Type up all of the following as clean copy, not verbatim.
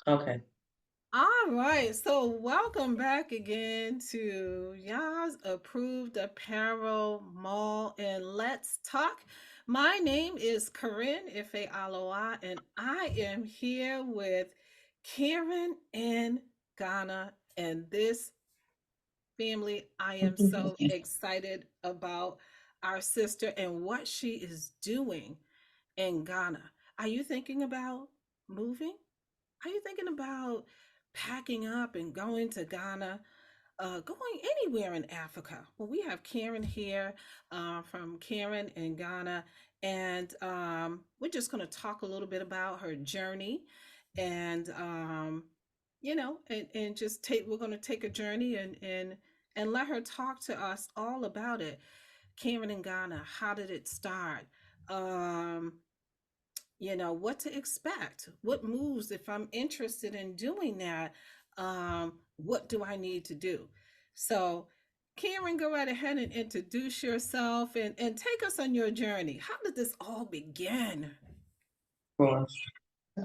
Okay. All right, so welcome back again to Yas Approved Apparel Mall and Let's Talk. My name is Corinne Ife Aloha, and I am here with Karen in Ghana. And this family, I am so excited about our sister and what she is doing in Ghana. Are you thinking about moving? Are you thinking about packing up and going to Ghana, going anywhere in Africa? Well, we have Karen here from Karen in Ghana, and we're just going to talk a little bit about her journey and, and just we're going to take a journey and let her talk to us all about it. Karen in Ghana, how did it start? Um, what to expect, what moves, if I'm interested in doing that, what do I need to do? So Karen, go right ahead and introduce yourself and take us on your journey. How did this all begin? Sure.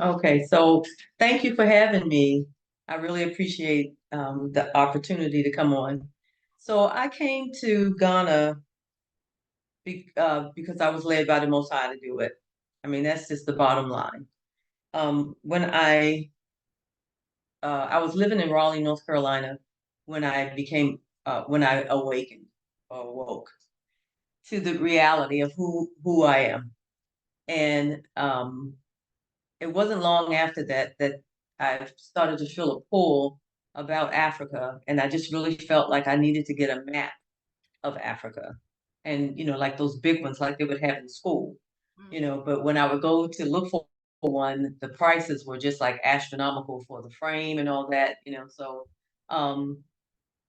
Okay. So thank you for having me. I really appreciate the opportunity to come on. So I came to Ghana because I was led by the Most High to do it. I mean, that's just the bottom line. When I was living in Raleigh, North Carolina, when I awakened or woke to the reality of who I am. And it wasn't long after that I started to feel a pull about Africa, and I just really felt like I needed to get a map of Africa, and like those big ones, like they would have in school. Mm, But when I would go to look for one, the prices were just like astronomical for the frame and all that. So um,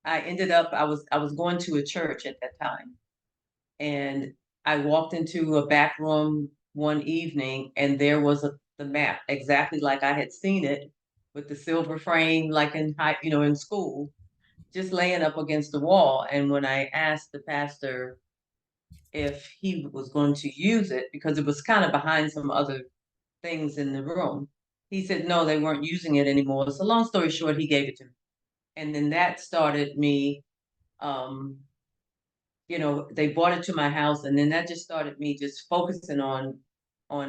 I ended up I was going to a church at that time, and I walked into a back room one evening, and there was the map exactly like I had seen it, with the silver frame, like in school, just laying up against the wall. And when I asked the pastor if he was going to use it, because it was kind of behind some other things in the room, he said no, they weren't using it anymore. So long story short, he gave it to me, and then that started me. Um, they brought it to my house, and then that just started me just focusing on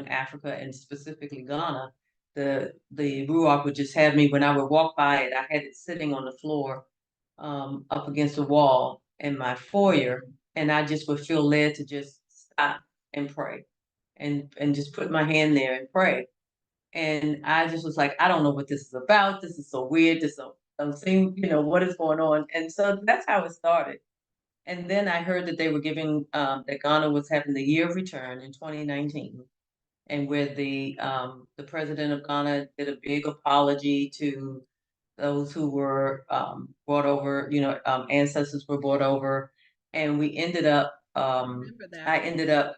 Africa, and specifically Ghana. The Ruach would just have me, when I would walk by it, I had it sitting on the floor, up against the wall in my foyer, and I just would feel led to just stop and pray, and just put my hand there and pray. And I just was like, I don't know what this is about. This is so weird. This don't seem, what is going on. And so that's how it started. And then I heard that they were giving that Ghana was having the year of return in 2019, and where the president of Ghana did a big apology to those who were brought over. Ancestors were brought over, and we ended up. I remember that. I ended up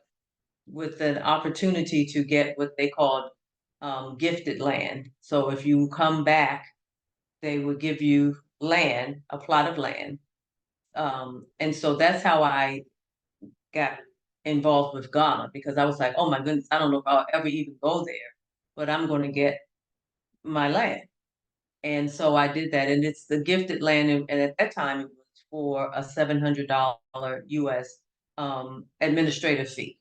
with an opportunity to get what they called gifted land. So if you come back, they would give you land, a plot of land. And so that's how I got involved with Ghana, because I was like, oh my goodness, I don't know if I'll ever even go there, but I'm going to get my land. And so I did that, and it's the gifted land, and at that time it was for a $700 U.S. Administrative fee,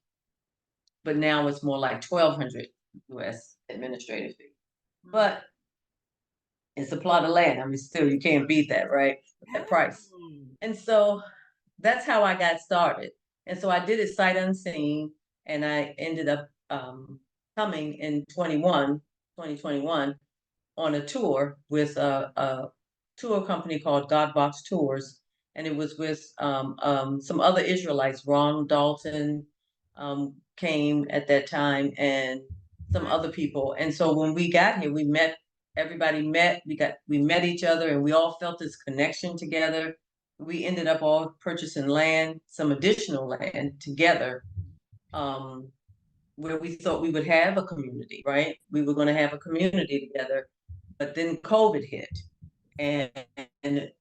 but now it's more like 1,200 U.S. administrative fee. Mm. But it's a plot of land. I mean, still, you can't beat that, right? That price. Yeah. And so that's how I got started. And so I did it sight unseen, and I ended up coming in 2021, on a tour with a tour company called Godbox Tours. And it was with some other Israelites. Ron Dalton came at that time, and some Nice. other people. And so when we got here, everybody met, we met each other, and we all felt this connection together. We ended up all purchasing land, some additional land together, um, where we thought we would have a community, right? We were going to have a community together, but then COVID hit, and, and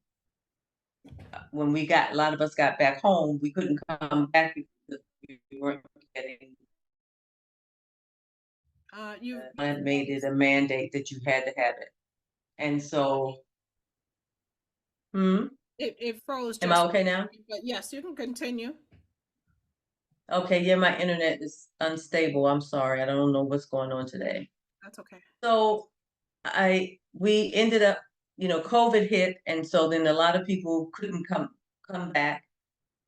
when a lot of us got back home, we couldn't come back because we weren't getting. You It made it froze. a mandate that you had to have it. And so, hmm, It froze am I just for a okay now? second, but yes, you can continue. Okay, yeah, my internet is unstable. I'm sorry. I don't know what's going on today. That's okay. So we ended up, COVID hit, and so then a lot of people couldn't come back.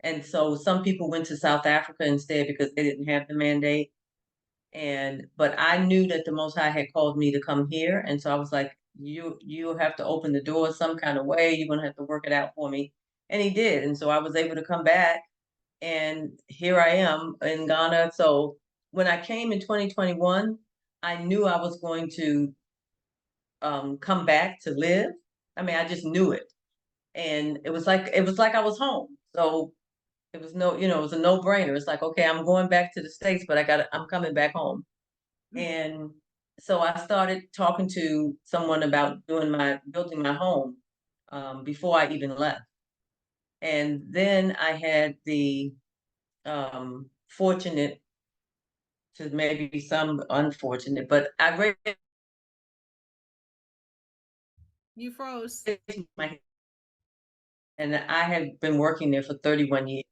And so some people went to South Africa instead because they didn't have the mandate. But I knew that the Most High had called me to come here, and so I was like, you have to open the door some kind of way. You're gonna have to work it out for me, and he did. And so I was able to come back, and here I am in Ghana. So when I came in 2021, I knew I was going to come back to live. I mean, I just knew it, and it was like I was home. So it was it was a no brainer. It's like, okay, I'm going back to the States, but I'm coming back home. Mhm. And so I started talking to someone about building my home before I even left. And then I had the fortunate to maybe some unfortunate, but I You froze. raised my and I have been working there for 31 years.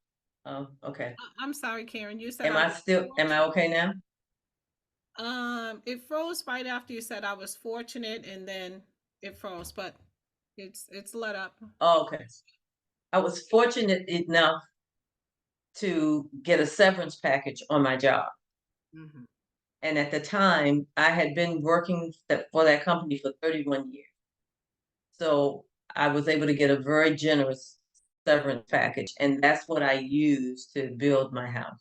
Oh, okay. I'm sorry, Karen. You said Am I I was still, am I fortunate. okay now? It froze right after you said I was fortunate, and then it froze, but it's let up. Oh, okay. I was fortunate enough to get a severance package on my job. Hmm. And at the time, I had been working for that company for 31 years. So I was able to get a very generous severance package. And that's what I used to build my house.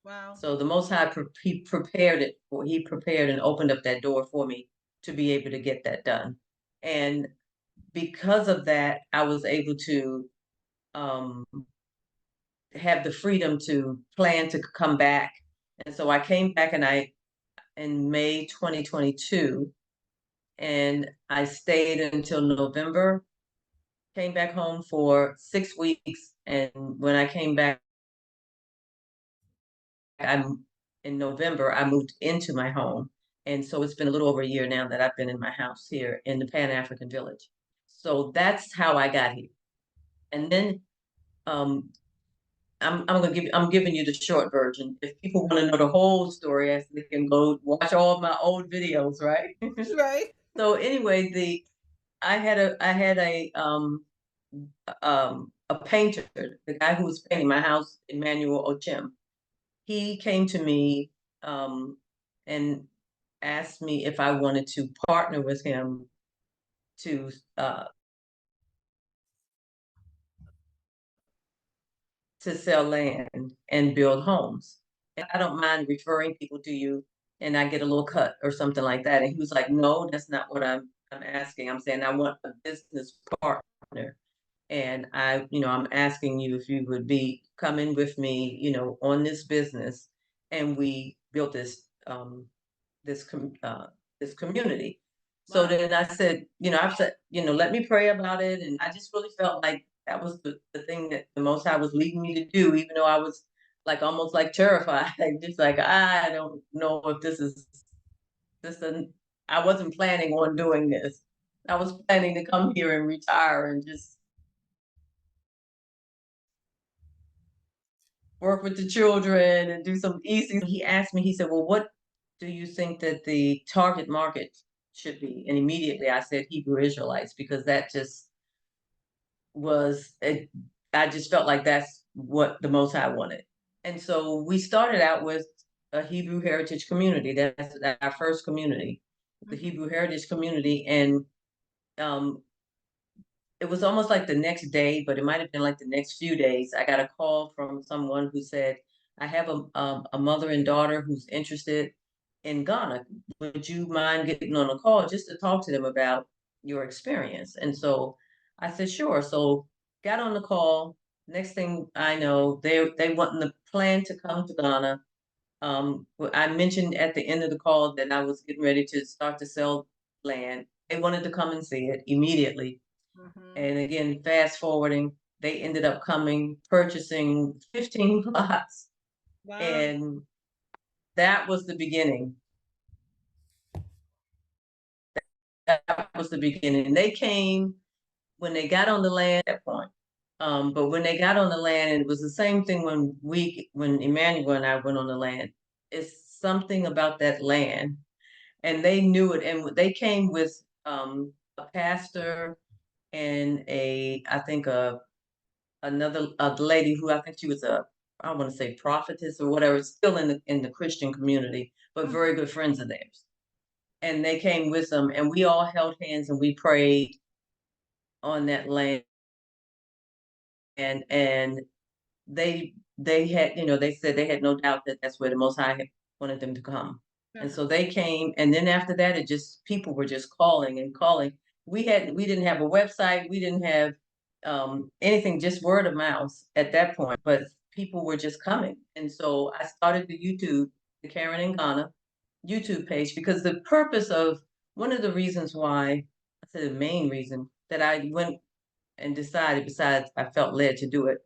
Wow. So the Most High, he prepared it, or he prepared and opened up that door for me to be able to get that done. And because of that, I was able to um, have the freedom to plan to come back. And so I came back in May 2022, and I stayed until November, came back home for 6 weeks. And when I came back, I'm in November, I moved into my home. And so it's been a little over a year now that I've been in my house here in the Pan African Village. So that's how I got here. And then um, I'm giving you the short version. If people want to know the whole story, as they can go watch all of my old videos, right? Right. So anyway, the I had a painter, the guy who was painting my house, Emmanuel Ochim. He came to me and asked me if I wanted to partner with him to uh, to sell land and build homes. And I don't mind referring people to you, and I get a little cut or something like that. And he was like, "No, that's not what I'm asking. I'm saying I want a business partner." And I'm asking you if you would be coming with me, on this business, and we built this com- uh, this community. So Wow. then I said, I've said, let me pray about it, and I just really felt like that was the thing that the Most High was leading me to do, even though I was like almost like terrified, just like I don't know if this is this. I wasn't planning on doing this. I was planning to come here and retire and just work with the children and do some easy. He asked me, he said, "Well, what do you think that the target market should be?" And immediately I said Hebrew Israelites, because that just was, it, I just felt like that's what the Most High wanted. And so we started out with a Hebrew heritage community. That's our first community, the Hmm. Hebrew heritage community. And um, it was almost like the next day, but it might have been like the next few days. I got a call from someone who said, "I have a mother and daughter who's interested in Ghana. Would you mind getting on a call just to talk to them about your experience?" And so I said, "Sure." So got on the call. Next thing I know, they want the plan to come to Ghana. I mentioned at the end of the call that I was getting ready to start to sell land. They wanted to come and see it immediately. Hmm. And again, fast forwarding, they ended up coming, purchasing 15 lots. Wow. And that was the beginning. That was the beginning. They came when they got on the land at that point. But when they got on the land, and it was the same thing when Emmanuel and I went on the land. It's something about that land, and they knew it, and they came with a pastor and I think another a lady who I think she was I want to say prophetess or whatever, still in the Christian community, but Mhm. very good friends of theirs. And they came with them, and we all held hands and we prayed on that land, and they had, they said they had no doubt that that's where the Most High had wanted them to come. And Uh-huh. so they came, and then after that, it just people were just calling and calling. We didn't have a website, we didn't have anything, just word of mouth at that point. But people were just coming, and so I started the Karen in Ghana YouTube page, because the purpose of one of the reasons why I said the main reason that I went and decided, besides I felt led to do it,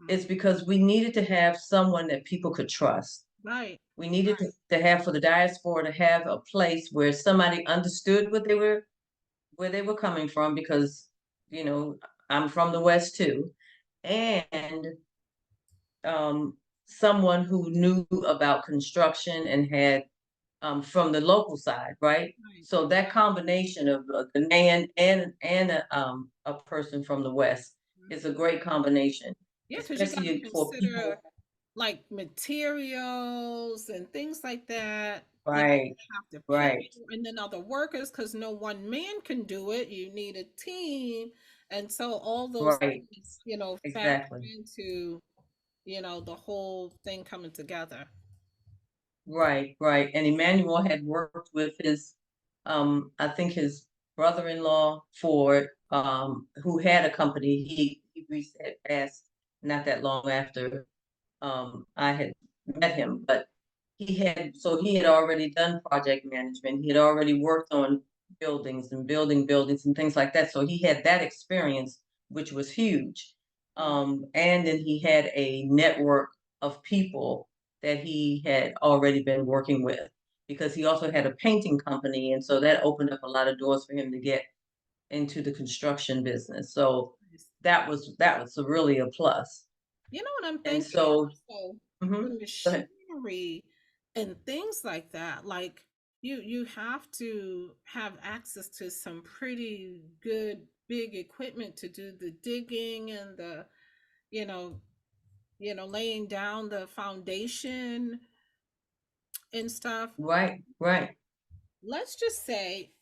Mhm. is because we needed to have someone that people could trust. Right. We needed to have, for the diaspora, to have a place where somebody understood where they were coming from, because you know I'm from the West too, and um, someone who knew about construction and had from the local side, right? Right. So that combination of a Ghanaian and a person from the West is a Mhm. great combination, Yeah, because you got to especially for consider people. like materials and things like that, Right, you have to pay right, for, and then other workers, because no one man can do it. You need a team. And so all those right, things, factor exactly. into, the whole thing coming together. Right, right. And Emmanuel had worked with I think his brother-in-law who had a company. He recently had passed not that long after I had met him, but he had already done project management. He had already worked on buildings and building buildings and things like that. So he had that experience, which was huge. Mm. And then he had a network of people that he had already been working with, because he also had a painting company. And so that opened up a lot of doors for him to get into the construction business. So Nice. that was really a plus. You know what I'm And thinking so, also, the mhm, go ahead. machinery and things like that, like you have to have access to some pretty good big equipment to do the digging and the, you know, laying down the foundation and stuff. Right, right. Let's just say,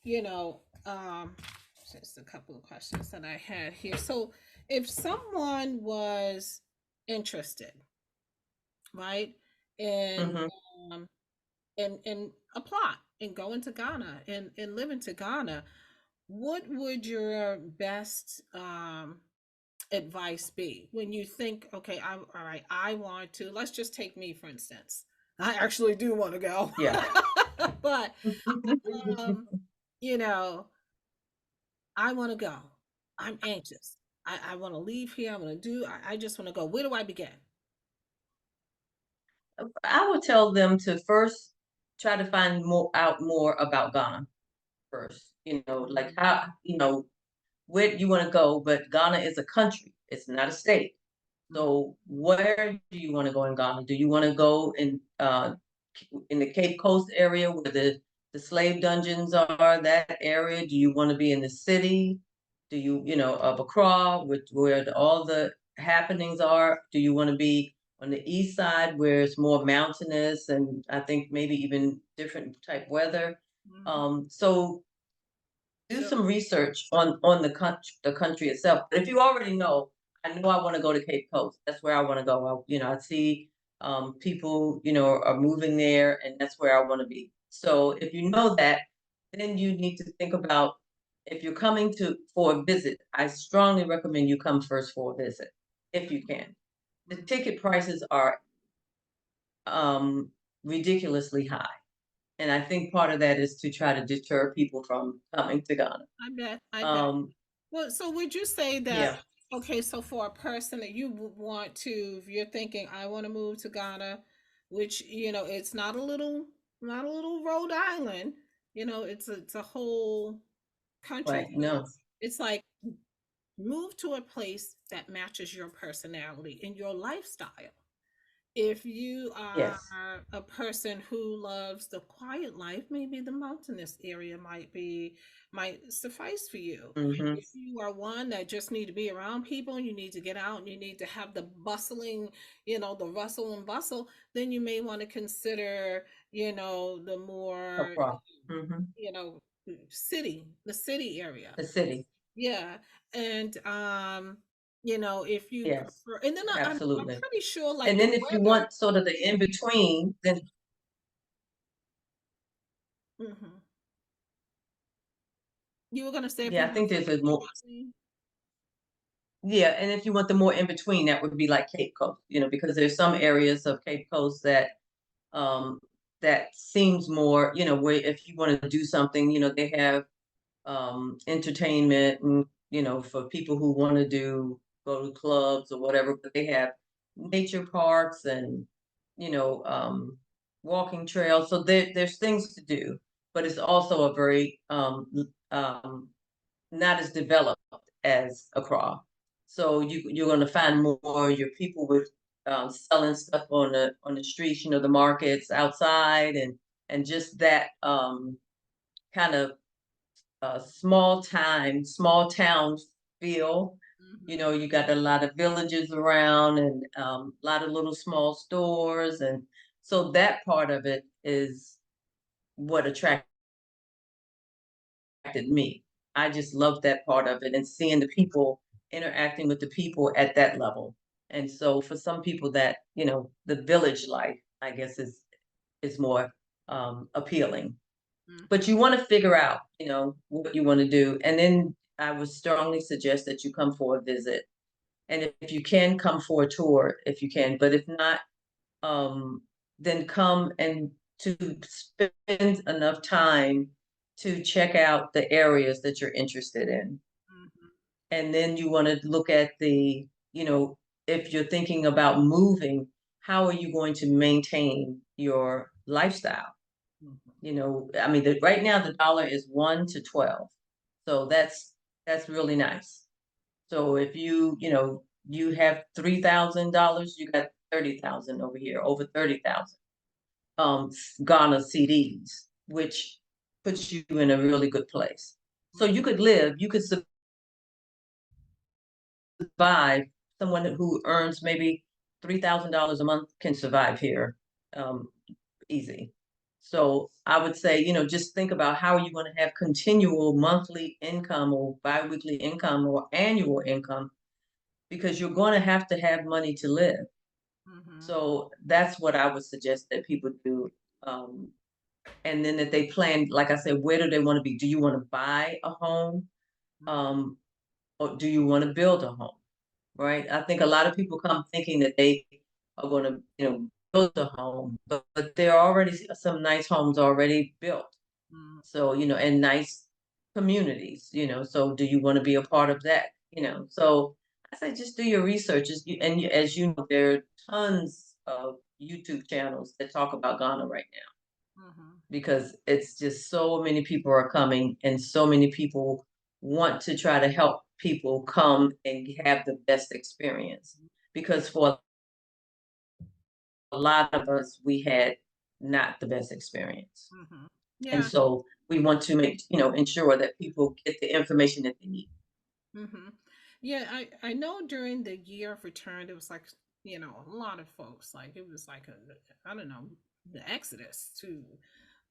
just a couple of questions that I had here. So if someone was interested, right? And Mhm. um and apply and go into Ghana and live into Ghana, what would your best advice be when you think, okay, I'm all right, I want to, let's just take me for instance. I actually do want to go. Yeah. But um, you know, I want to go. I'm anxious. I want to leave here. I want to do, I just want to go. Where do I begin? I would tell them to first try to find more about Ghana first. Like Mhm. how, where you want to go, but Ghana is a country. It's not a state. Mhm. So where do you want to go in Ghana? Do you want to go in the Cape Coast area where the slave dungeons are, that area? Do you want to be in the city? Do of Accra, where all the happenings are? Do you want to be on the east side where it's more mountainous and I think maybe even different type weather? Mhm. So do So, some research on the country itself. But if you already know, I know I want to go to Cape Coast. That's where I want to go. I see people, are moving there, and that's where I want to be. So if you know that, then you need to think about, if you're coming to for a visit. I strongly recommend you come first for a visit, if you can. The mhm. ticket prices are um, ridiculously high, and I think part of that is to try to deter people from coming to Ghana. I bet. I bet. Um, Well, so would you say that, yeah. okay, so for a person that you would want to, if you're thinking, I want to move to Ghana, which, it's not a little Rhode Island, it's a whole. country Right. No. is. It's like move to a place that matches your personality and your lifestyle. If you are Yes. a person who loves the quiet life, maybe the mountainous area might suffice for you. Hmm. If you are one that just need to be around people, you need to get out and you need to have the bustling, the rustle and bustle, then you may want to consider, the No more, problem. Hmm. you know, the city area. The city. Yeah. And if you Yes. prefer, and then I'm Absolutely. pretty sure like And the then if you weather. want sort of the in between, then Mhm. You were gonna say if yeah, you I want think there's a something in more. between? Yeah, and if you want the more in between, that would be like Cape Coast, because there's some areas of Cape Coast um that seems more, where if you want to do something, they have entertainment and for people who want to go to clubs or whatever, but they have nature parks and you know um walking trails. So there's things to do, but it's also a very not as developed as Accra. So you're going to find more your people with selling stuff on the streets, the markets outside, and just that kind of small town feel. Mhm. You got a lot of villages around and a lot of little small stores, and so that part of it is what attracted me. I just loved that part of it and seeing the people interacting with the people at that level. And so for some people that, the village life, I guess is more appealing. But Mhm. you want to figure out, what you want to do. And then I would strongly suggest that you come for a visit. And if you can come for a tour, if you can, but if not, um, then come and to spend enough time to check out the areas that you're interested in. Mhm. And then you want to look at if you're thinking about moving, how are you going to maintain your lifestyle? Mhm. I mean, right now the dollar is 1 to 12, so that's really nice. So if you have $3,000, you got 30,000 over here, over 30,000 Ghana CDs, which puts you in a really good place. So you could survive. Someone who earns maybe $3,000 a month can survive here, um, easy. So I would say, just think about how are you going to have continual monthly income or biweekly income or annual income, because you're going to have money to live. Mhm. So that's what I would suggest that people do. Um, and then that they plan, like I said, where do they want to be? Do you want to buy a home? Mhm. Um, or do you want to build a home? Right? I think a lot of people come thinking that they are going to, build a home, but there are already some nice homes already built. Mhm. So, and nice communities, so do you want to be a part of that? So I say just do your research. As you know, there are tons of YouTube channels that talk about Ghana right now, Mhm. because it's just so many people are coming and so many people want to try to help people come and have the best experience, because for a lot of us we had not the best experience, Mhm. and Yeah. so we want to ensure that people get the information that they need. Mhm. Yeah, I know during the year of return, it was like, a lot of folks, like it was like I don't know, the exodus to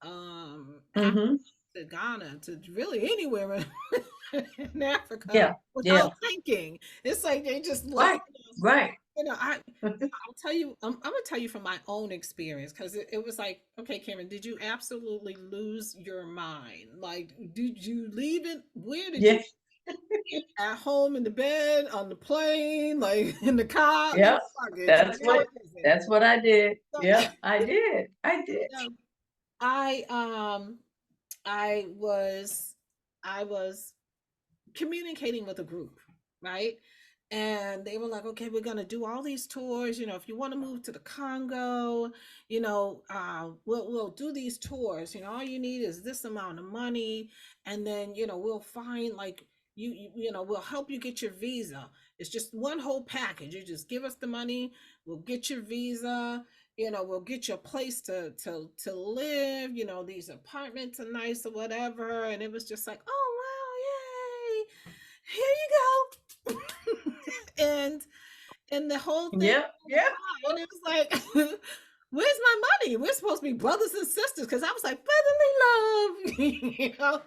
Africa, Hmm. to Ghana, to really anywhere in Africa Yeah, without yeah, thinking. It's like they just like, right, right. I'll tell you, I'm gonna tell you from my own experience because it was like, okay, Cameron, did you absolutely lose your mind? Like, did you leave it? Where did you Yeah, at home in the bed, on the plane, like in the car, in yeah. the luggage. Like That's how what is it? that's what I did. So, Yeah, I did. I did. so I I was I was communicating with a group, right? And they were like, okay, we're going to do all these tours. If you want to move to the Congo, we'll do these tours. All you need is this amount of money. And then, we'll find like, we'll help you get your visa. It's just one whole package. You just give us the money, we'll get your visa, we'll get your place to live, these apartments are nice or whatever. And it was just like, oh wow, yay, here you go. and the whole thing Yep, yep. and it was like, where's my money? We're supposed to be brothers and sisters, because I was like, brotherly love.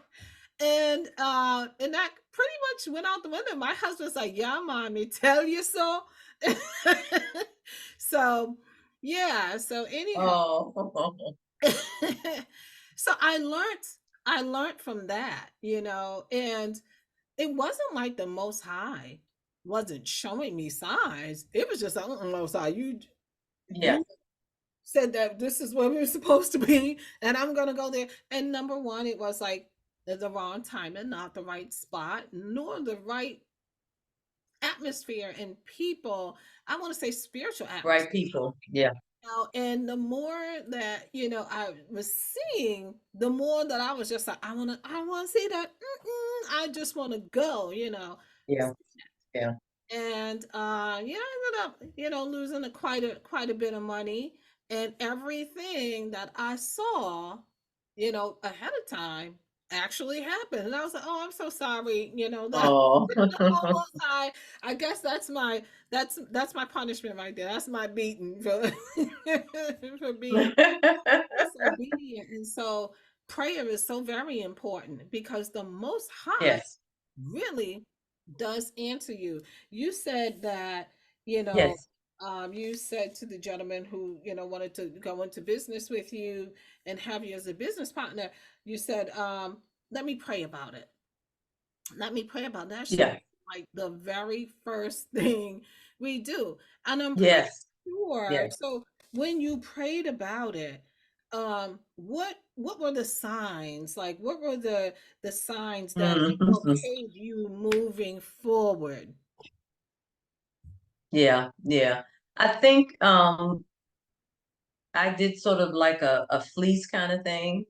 And that pretty much went out the window. My husband's like, yeah, mommy, tell you so. So yeah, so anyhow. Oh, So I learned from that, and it wasn't like the Most High wasn't showing me signs. It was just like, Most High, yes, you said that this is where we're supposed to be, and I'm gonna go there. And number one, it was like the wrong time and not the right spot, nor the right atmosphere and people. I want to say spiritual right atmosphere. people. Yeah, And the more that I was seeing, the more that I was just like, I want to see that. I just want to go. yeah, yeah, And I ended up losing quite a bit of money, and everything that I saw ahead of time actually happened. And I was like, oh, I'm so sorry, that oh, almost I guess that's my punishment right there. That's my beating for for being disobedient. And so prayer is so very important, because the Most High yes, really does answer you. You said that, you know, yes, you said to the gentleman who, wanted to go into business with you and have you as a business partner, you said, let me pray about it. Let me pray about that. Should yeah, be like the very first thing we do. And I'm pretty yes, sure. yes. So when you prayed about it, what were the signs? Like, what were the signs that Mhm. okayed you moving forward? Yeah, yeah. I think I did sort of like a fleece kind of thing,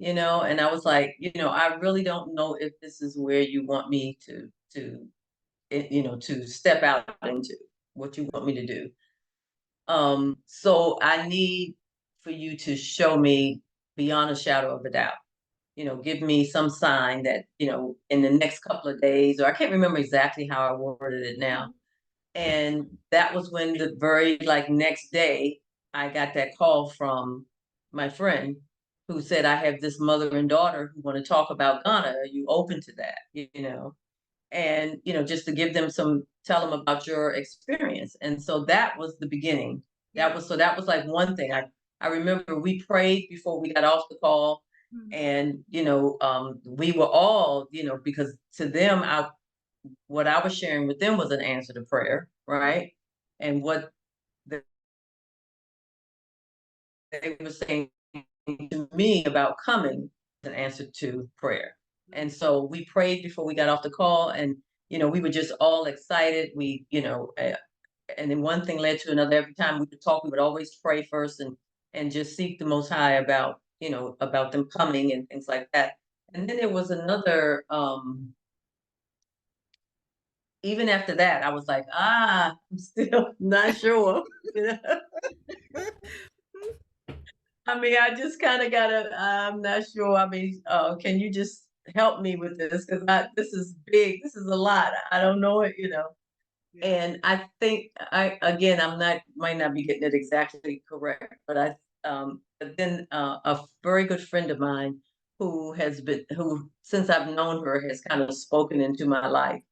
and I was like, I really don't know if this is where you want me to step out into what you want me to do. So I need for you to show me beyond a shadow of a doubt. Give me some sign that, in the next couple of days, or I can't remember exactly how I worded it now. Mhm. And that was when the very like next day I got that call from my friend who said, I have this mother and daughter who want to talk about Ghana. Are you open to that? And just to give them tell them about your experience. And so that was the beginning. Yeah. That was like one thing. I remember we prayed before we got off the call, Mhm. and we were all, because to them, what I was sharing with them was an answer to prayer, right? And what they were saying to me about coming, an answer to prayer. And Mhm. so we prayed before we got off the call, and we were just all excited. And then one thing led to another. Every time we would talk, we would always pray first, and just seek the Most High about about them coming and things like that. And then there was another. Even after that, I was like, I'm still not sure. You know? I mean, I just kind of I'm not sure. I mean, can you just help me with this? Because this is big. This is a lot. I don't know it. Yeah. And I think again, might not be getting it exactly correct, but then a very good friend of mine who since I've known her has kind of spoken into my life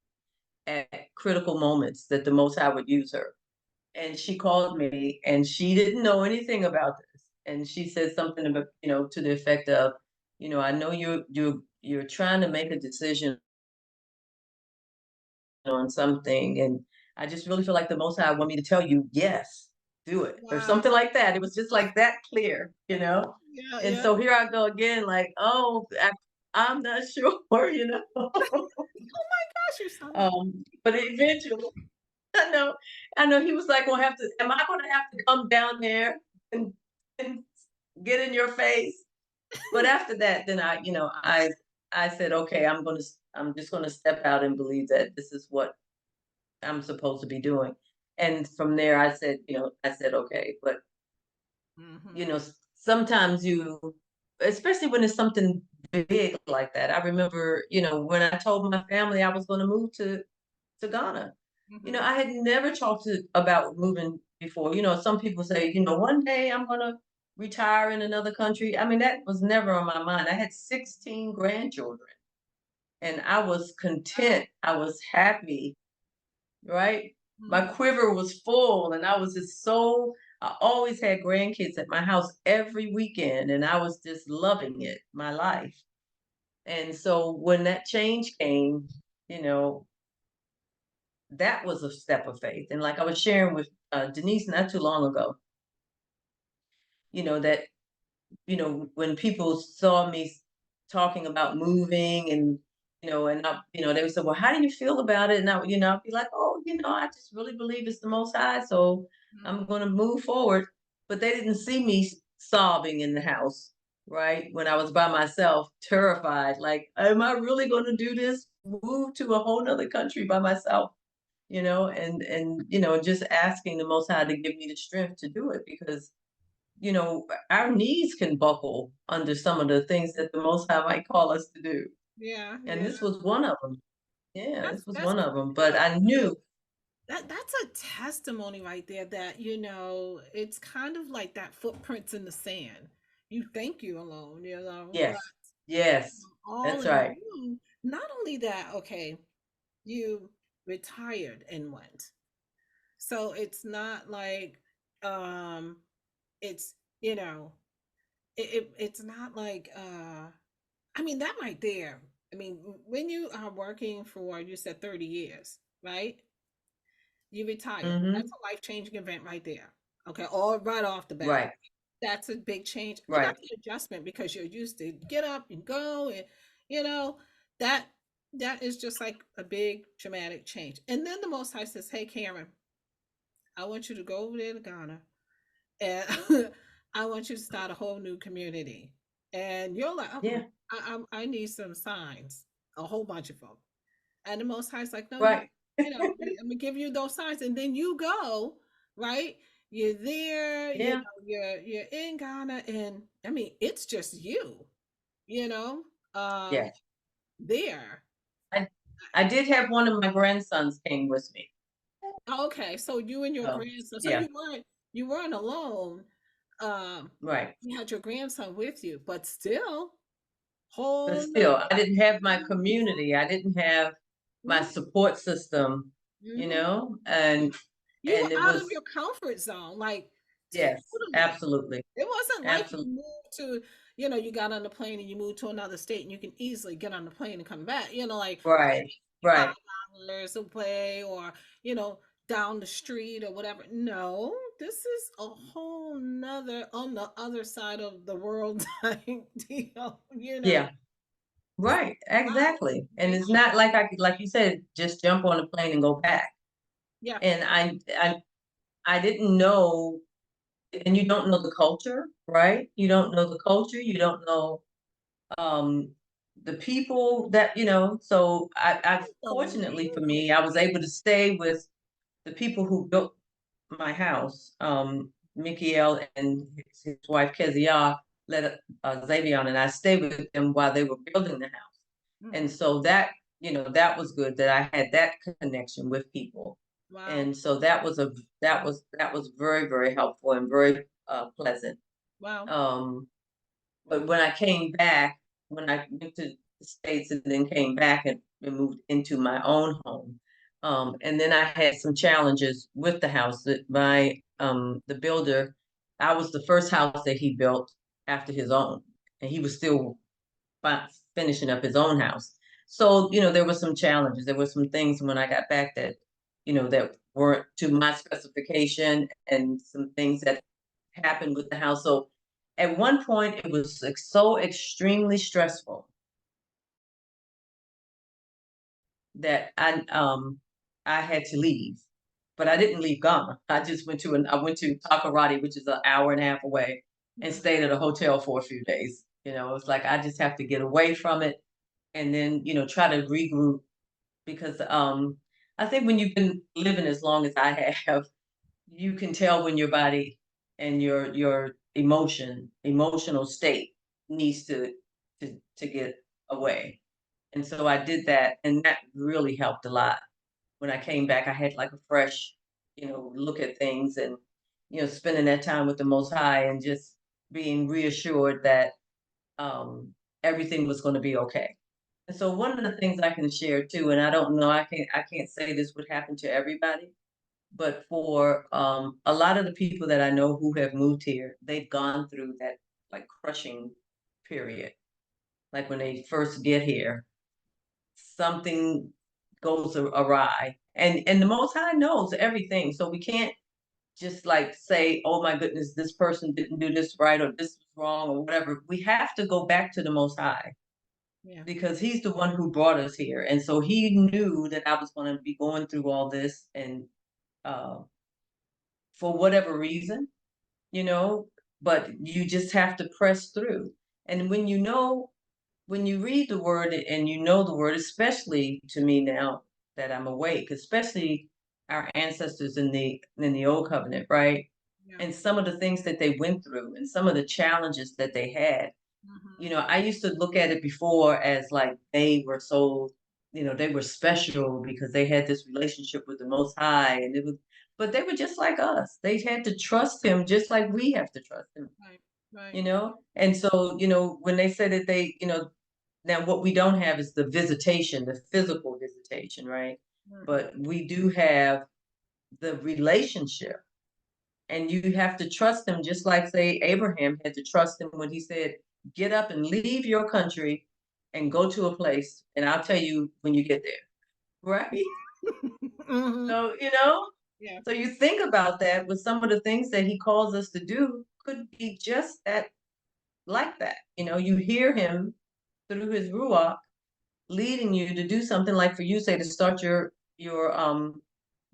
at critical moments that the Most High would use her. And she called me, and she didn't know anything about this. And she said something about, to the effect of, I know you're trying to make a decision on something, and I just really feel like the Most High want me to tell you, yes, do it, or Wow. something like that. It was just like that clear. Yeah, And yeah. so here I go again, like, oh, I'm not sure. Oh my gosh, you sound like But eventually. I know, I know. He was like, "Gonna have to. Am I gonna have to come down there and, and get in your face?" But after that, then I said, "Okay, I'm just gonna step out and believe that this is what I'm supposed to be doing." And from there, I said, "Okay," but Mhm. sometimes especially when it's something big like that. I remember, when I told my family I was going to move to Ghana. Mhm. I had never talked about moving before. Some people say, one day I'm going to retire in another country. I mean, that was never on my mind. I had 16 grandchildren and I was content. I was happy, right? My Mhm. quiver was full and I always had grandkids at my house every weekend and I was just loving it, my life. And so when that change came, you know, that was a step of faith. And like I was sharing with Denise not too long ago, that when people saw me talking about moving and they would say, "Well, how do you feel about it?" And I'd be like, "Oh, I just really believe it's the Most High, so I'm Mhm. going to move forward." But they didn't see me sobbing in the house, right? When I was by myself, terrified, like, "Am I really going to do this? Move to a whole nother country by myself?" And just asking the Most High to give me the strength to do it because our knees can buckle under some of the things that the Most High might call us to do. Yeah, And yeah. this was one of them. Yeah, this was That's one of pretty them. But good. I knew, That's a testimony right there that, it's kind of like that footprints in the sand. You think you alone, but yes, yes, all that's in right. you. Not only that, okay, you retired and went. So it's not like um it's it's not like I mean that right there. I mean, when you are working for, you said 30 years, right? You retire. That's Hmm. a life-changing event right there. Okay, all right off the bat. Right, That's a big change. And right. that's an adjustment because you're used to get up and go and you know, that that is just like a big dramatic change. And then the Most High says, "Hey Karen, I want you to go over there to Ghana and I want you to start a whole new community." And you're like, Yeah, I need some signs, a whole bunch of them. And the Most High's like, no, right. I'm gonna give you those signs, and then you go, right? You're there, Yeah, you're in Ghana, and I mean, it's just you, you know, yeah. um, there. I, I did have one of my grandsons came with me. Okay, so you and your So, grandson, so yeah, you weren't alone. Um, right. you had your grandson with you, but still, But whole nother. still, I didn't have my community. I didn't have my Mhm, support system, mhm. and You and were it out of was, your comfort zone, like yes, totally. absolutely, It wasn't like you absolutely. moved to, you got on the plane and you moved to another state and you can easily get on the plane and come back, like Right, right. $5 away or, you know, down the street or whatever. No, this is a whole nother on the other side of the world type deal. Yeah, right, Wow. exactly. And Okay. it's not like like you said, just jump on a plane and go back. Yeah. And I didn't know, and you don't know the culture, right? You don't know the culture. You don't know um, the people that So I The fortunately for language. me, I was able to stay with the people who built my house, Mikiel and his wife Kezia, let Xavion and I stay with them while they were building the house. And Mhm. so that was good that I had that connection with people. Wow. And so that was very, very helpful and very pleasant. Wow. But when I came back, when I went to the States and then came back and moved into my own home, and then I had some challenges with the house that the builder, I was the first house that he built after his own, and he was still finishing up his own house. So, there were some challenges. There were some things when I got back that weren't to my specification and some things that happened with the house. So at one point, it was like so extremely stressful that I had to leave. but I didn't leave Ghana. I went to Takoradi, which is an hour and a half away, and Mhm. stayed at a hotel for a few days. It's like I just have to get away from it and then, try to regroup because I think when you've been living as long as I have, you can tell when your body and your emotional state needs to get away. And so I did that, and that really helped a lot. When I came back, I had like a fresh, look at things and, spending that time with the Most High and just being reassured that everything was going to be okay. And so one of the things I can share too, and I don't know, I can't say this would happen to everybody, but for a lot of the people that I know who have moved here, they've gone through that like crushing period. Like when they first get here, something goes awry, and the Most High knows everything, so we can't just like say, "Oh my goodness, this person didn't do this right or this was wrong or whatever." We have to go back to the Most High Yeah. because He's the one who brought us here, and so He knew that I was going to be going through all this, and uh, for whatever reason, you know, but you just have to press through. And when you read the word and you know the word, especially to me now that I'm awake, especially our ancestors in the old covenant, right? Yeah. And some of the things that they went through and some of the challenges that they had. Mhm. I used to look at it before as like they were so, they were special because they had this relationship with the Most High, and but they were just like us. They had to trust Him just like we have to trust Him, Right. Right. And so, when they say that now what we don't have is the visitation, the physical visitation, right? Mhm. But we do have the relationship, and you have to trust Him just like, say, Abraham had to trust Him when He said, "Get up and leave your country and go to a place, and I'll tell you when you get there." Right? Mhm. So, Yeah. so you think about that with some of the things that He calls us to do could be just that, like that. You hear Him through His Ruach leading you to do something, like for you, say, to start your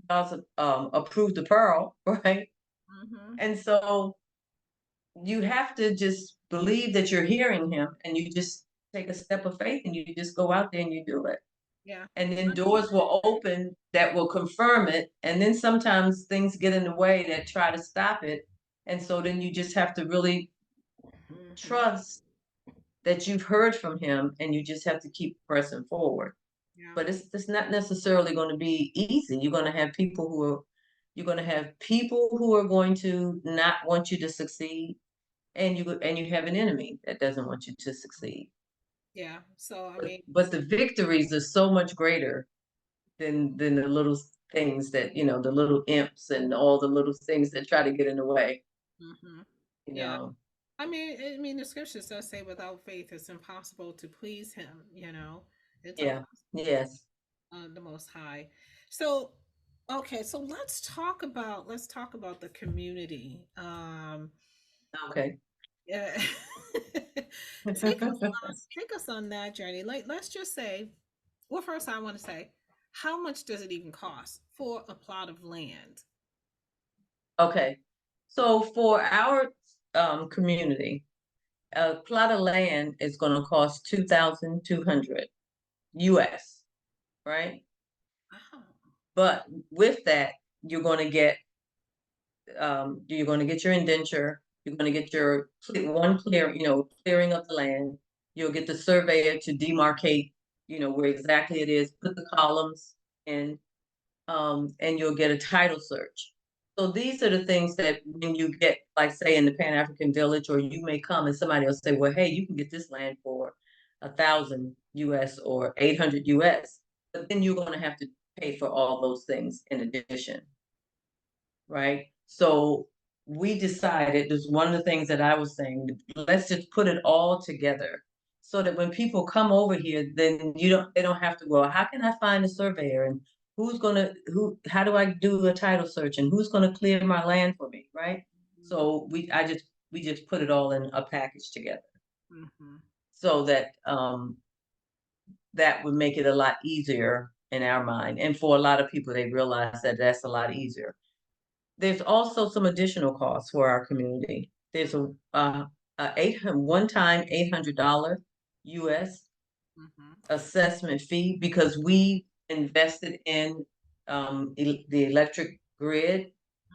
God's approved the pearl, right? Mhm. And so you have to just believe that you're hearing Him, and you just take a step of faith and you just go out there and you do it. Yeah. And then I mean, doors will open that will confirm it. And then sometimes things get in the way that try to stop it. And so then you just have to really mhm. trust that you've heard from Him, and you just have to keep pressing forward. Yeah. But it's not necessarily going to be easy. You're going to have people who are going to not want you to succeed, and you have an enemy that doesn't want you to succeed. Yeah. So I But mean, but the victories are so much greater than the little things that, the little imps and all the little things that try to get in the way. mhm. You Yeah. know. I mean, the scriptures does say, "Without faith, it's impossible to please Him." It's Yeah. impossible to Yes. the Most High. So, okay, so let's talk about the community. Okay. Yeah. Take us on that journey. Like, let's just say, well, first I want to say, how much does it even cost for a plot of land? Okay. So for our community, a plot of land is going to cost 2,200 US, right? Oh. But with that, you're going to get your indenture. You're going to get your clearing of the land. You'll get the surveyor to demarcate, where exactly it is, put the columns in, and you'll get a title search. So these are the things that when you get, like, say, in the Pan African Village, or you may come and somebody will say, "Well, hey, you can get this land for 1,000 US or 800 US," but then you're going to have to pay for all those things in addition, right? So we decided, this is one of the things that I was saying, let's just put it all together so that when people come over here, then they don't have to go, how can I find a surveyor, and how do I do a title search, and who's gonna clear my land for me, right? So we just put it all in a package together Mm-hmm. so that that would make it a lot easier in our mind. And for a lot of people, they realize that that's a lot easier. There's also some additional costs for our community. There's one-time $800 US Mm-hmm. assessment fee because we invested in the electric grid.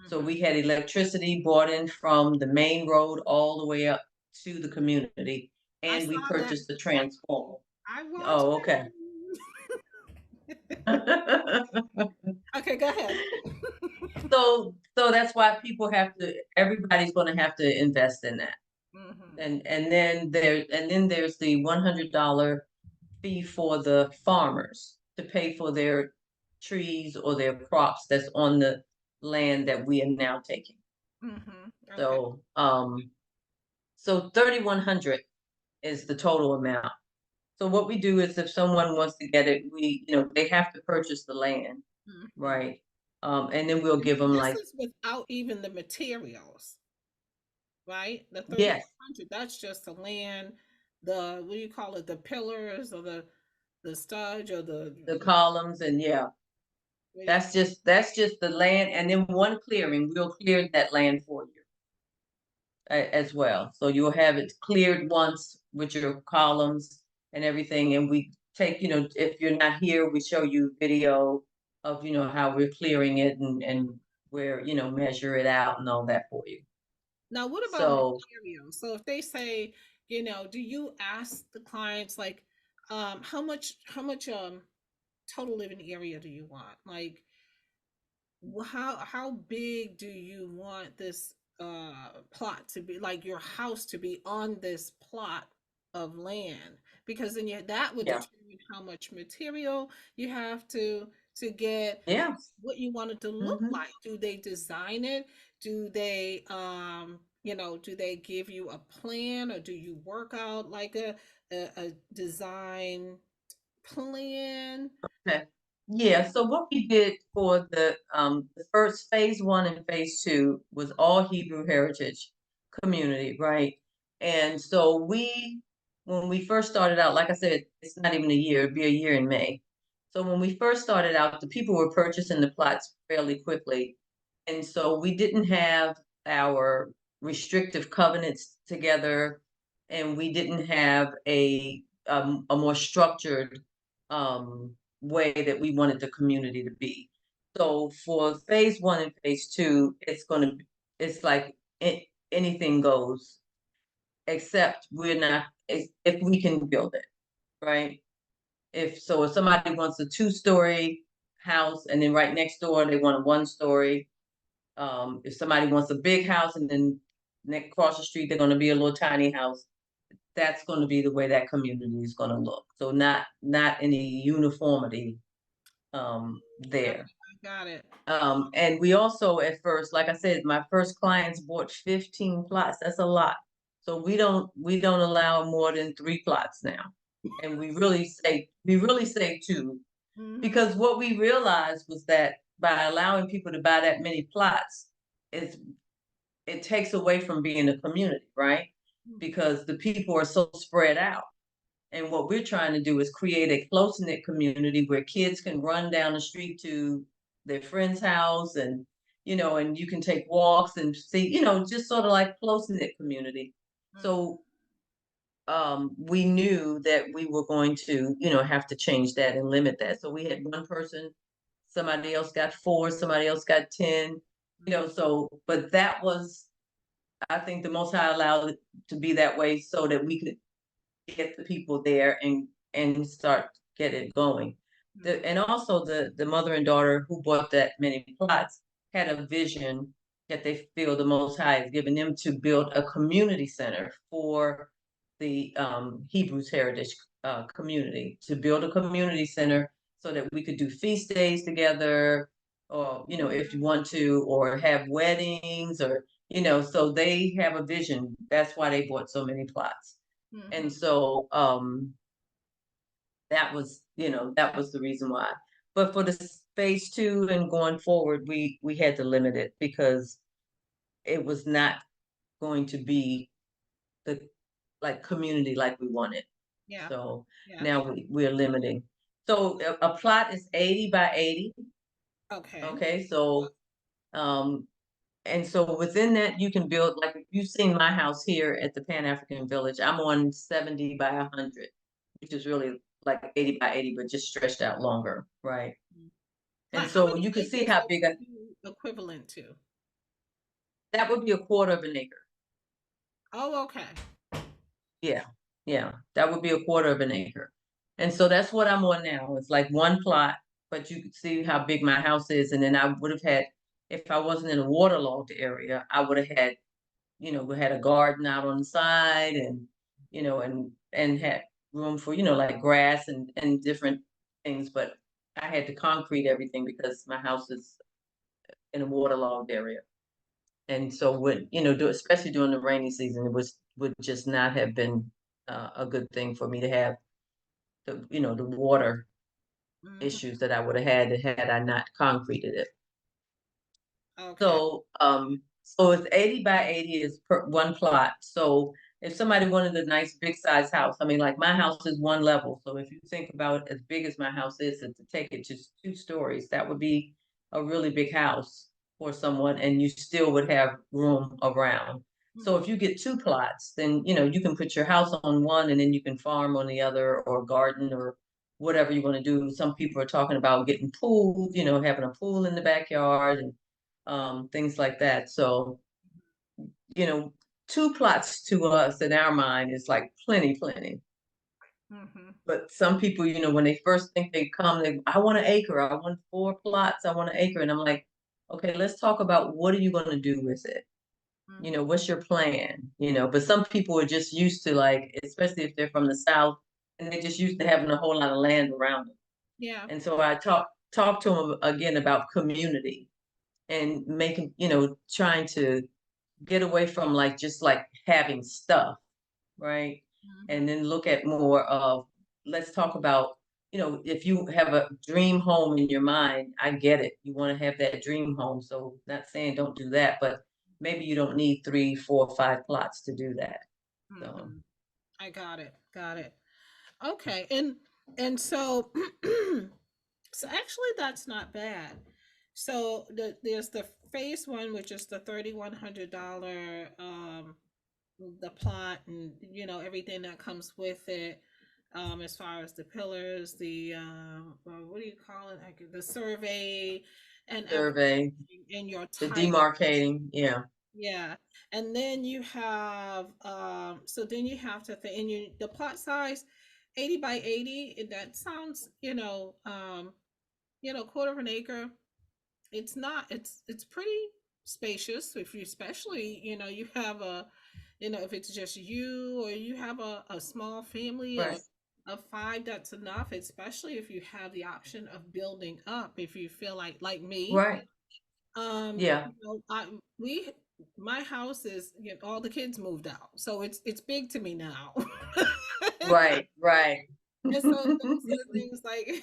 So Mm-hmm. we had electricity brought in from the main road all the way up to the community, I and we saw that. purchased the transformer. I watched Oh, okay. it. Okay, go ahead. So that's why people have to. Everybody's going to have to invest in that. Mm-hmm. And then there's the $100 fee for the farmers to pay for their trees or their crops that's on the land that we are now taking. Mm-hmm. Okay. So 3,100 is the total amount. So what we do is if someone wants to get it, they have to purchase the land, Mm-hmm. right? And then we'll give them This like, is without even the materials, right? The yes, 3,100, that's just the land, the what do you call it, the pillars or the studge or the the columns, and yeah, what do you, that's just the land, and then one clearing, we'll clear that land for you as well. So you'll have it cleared once with your columns and everything. And we take, if you're not here, we show you video of, how we're clearing it and where, measure it out and all that for you. now what about So materials? So if they say, do you ask the clients like how much total living area do you want? Like how big do you want this plot to be, like your house to be on this plot of land? Because then that would yeah, determine how much material you have to get, yeah. what you want it to look Hmm. like. Do they design it? Do they do they give you a plan, or do you work out like a design plan? Okay. Yeah, so what we did for the first phase 1 and phase 2 was all Hebrew heritage community, right? And so when we first started out, like I said, it's not even a year, it'd be a year in May. So when we first started out, the people were purchasing the plots fairly quickly. And so we didn't have our restrictive covenants together, and we didn't have a more structured way that we wanted the community to be. So for phase 1 and phase 2, it's like anything goes, except we're not, if we can build it, right? If somebody wants a 2-story house and then right next door they want a 1-story, if somebody wants a big house and then next across the street they're going to be a little tiny house, that's going to be the way that community is going to look. So not any uniformity Okay, there. I got it. And we also, at first, like I said, my first clients bought 15 plots. That's a lot. So we don't allow more than 3 plots now. And we really say 2, Mm-hmm. because what we realized was that by allowing people to buy that many plots, it's it takes away from being a community, right? Because the people are so spread out. And what we're trying to do is create a close knit community where kids can run down the street to their friend's house, and you can take walks and see, just sort of like close knit community. Mm-hmm. So we knew that we were going to, have to change that and limit that. So we had one person, somebody else got 4, somebody else got 10, but that was, I think, the Most High allowed it to be that way so that we could get the people there and start get it going. And also the mother and daughter who bought that many plots had a vision that they feel the Most High has given them to build a community center for the Hebrews Heritage community, to build a community center so that we could do feast days together, or if you want to, or have weddings, or so they have a vision. That's why they bought so many plots. And Mm-hmm. so that was the reason why. But for the phase 2 and going forward, we had to limit it because it was not going to be the like community like we wanted. Yeah. So Yeah. now we're limiting. So a plot is 80 by 80. Okay. Okay, so um, and so within that you can build, like if you've seen my house here at the Pan African Village, I'm on 70 by 100, which is really like 80 by 80, but just stretched out longer, right? Mm. And Like how so many you can see acres how are big you equivalent to? that would be, a quarter of an acre. Oh, okay. Yeah, yeah, that would be a quarter of an acre. And so that's what I'm on now. It's like one plot, but you can see how big my house is. And then I would have had, if I wasn't in a waterlogged area, I would have had, we had a garden out on the side, and and had room for, like grass and different things. But I had to concrete everything because my house is in a waterlogged area. And so would, especially during the rainy season, it would just not have been a good thing for me to have the water Hmm. issues that I would have had I not concreted it. Okay. So it's 80 by 80 is per one plot. So if somebody wanted a nice big size house, I mean, like my house is one level. So if you think about as big as my house is, and to take it just 2 stories, that would be a really big house for someone, and you still would have room around. So Hmm. if you get two plots, then you can put your house on one, and then you can farm on the other, or garden, or whatever you want to do. Some people are talking about getting pools, having a pool in the backyard, and things like that. So, you know, two plots to us in our mind is like plenty, plenty. Hmm. But some people, when they first think they come, I want an acre, I want 4 plots, I want an acre. And I'm like, okay, let's talk about what are you going to do with it? Hmm. What's your plan? But some people are just used to, like, especially if they're from the South, and they're just used to having a whole lot of land around them. Yeah. And so I talk to them again about community, and making, trying to get away from, like, just like having stuff, right? And Hmm. then look at more of, let's talk about, if you have a dream home in your mind, I get it. You want to have that dream home. So not saying don't do that, but maybe you don't need 3, 4, 5 plots to do that. So Hmm. I got it. Got it. Okay. And so so actually that's not bad. So there's the phase one, which is the $3,100 the plot and everything that comes with it, as far as the pillars, the what do you call it, like the survey and survey, everything, and your the title. demarcating, yeah, Yeah. And then you have so then you have to think, and the plot size 80 by 80, and that sounds, quarter of an acre. It's not, it's pretty spacious if you, especially, you have a, if it's just you, or you have a small family right, of five, that's enough, especially if you have the option of building up, if you feel like me. right, yeah, We my house is, all the kids moved out, so it's big to me now. right, right. And so those are the things, like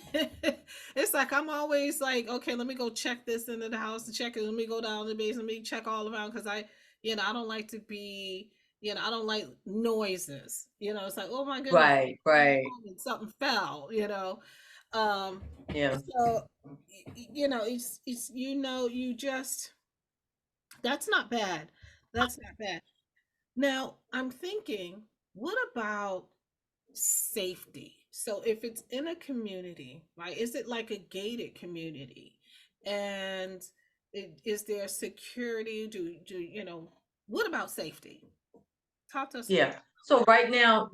it's like I'm always like, okay, let me go check this into the house and check it. Let me go down to the basement, let me check all around, because I don't like to be, I don't like noises. It's like, oh my goodness, Right, right, and something fell. Um, yeah. so it's you just, that's not bad. That's not bad. Now I'm thinking, what about safety? So if it's in a community, right? Is it like a gated community? And is there security? What about safety? Talk to us a little. Yeah. So right now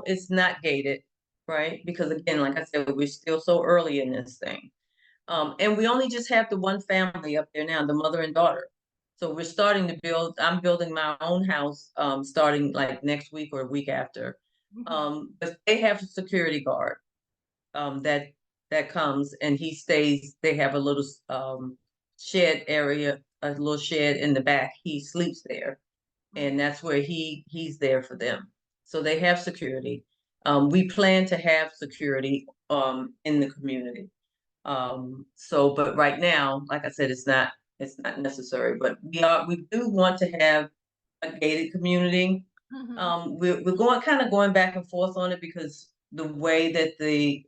it's not gated, right? Because again, like I said, we're still so early in this thing. And we only just have the one family up there now, the mother and daughter. So we're starting to build. I'm building my own house, starting like next week or a week after. Mhm. But they have a security guard, that comes, and he stays. They have a little shed area, a little shed in the back. He sleeps there, Mhm. and that's where he's there for them. So they have security. We plan to have security in the community. So, but right now, like I said, it's not necessary. But we do want to have a gated community. Mhm. We're going back and forth on it because the way that the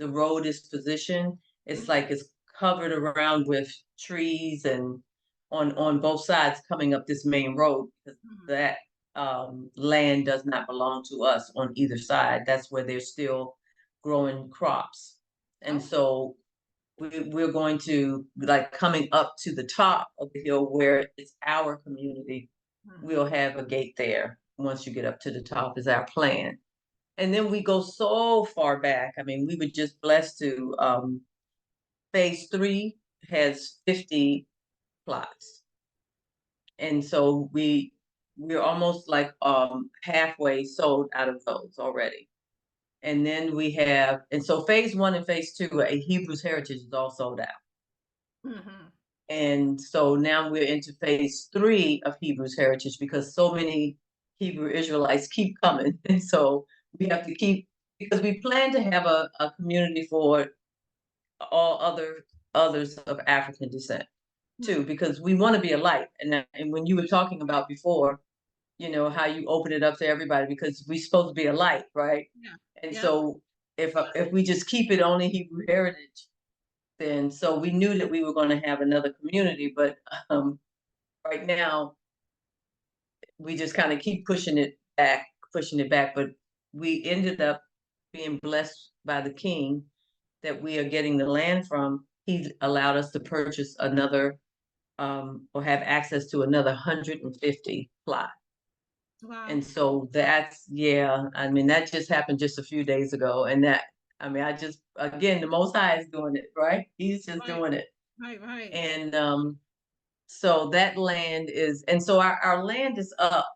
road is positioned, it's Mhm. like it's covered around with trees and on both sides coming up this main road because Mhm. that land does not belong to us on either side. That's where they're still growing crops. And Oh. so we're going to like coming up to the top of the hill where it's our community. Mhm. We'll have a gate there once you get up to the top is our plan. And then we go so far back. I mean, we were just blessed to phase three has 50 plots. And so we're almost like halfway sold out of those already. And then we have, and so phase one and phase two, a Hebrews Heritage is all sold out. Mhm. And so now we're into phase three of Hebrews Heritage because so many Hebrew Israelites keep coming. And so we have to keep, because we plan to have a community for all others of African descent too, Mhm. because we want to be a light. And when you were talking about before, you know, how you open it up to everybody because we're supposed to be a light, right? Yeah. And Yep. so if we just keep it only Hebrew heritage, then so we knew that we were going to have another community, but right now we just kind of keep pushing it back. But we ended up being blessed by the king that we are getting the land from. He allowed us to purchase another or have access to another 150 plot. Wow. And so that's, yeah, I mean, that just happened just a few days ago. And that, I mean, I just, again, the Most High is doing it, right? He's just Right. doing it. Right. Right. And so that land is, and so our land is up.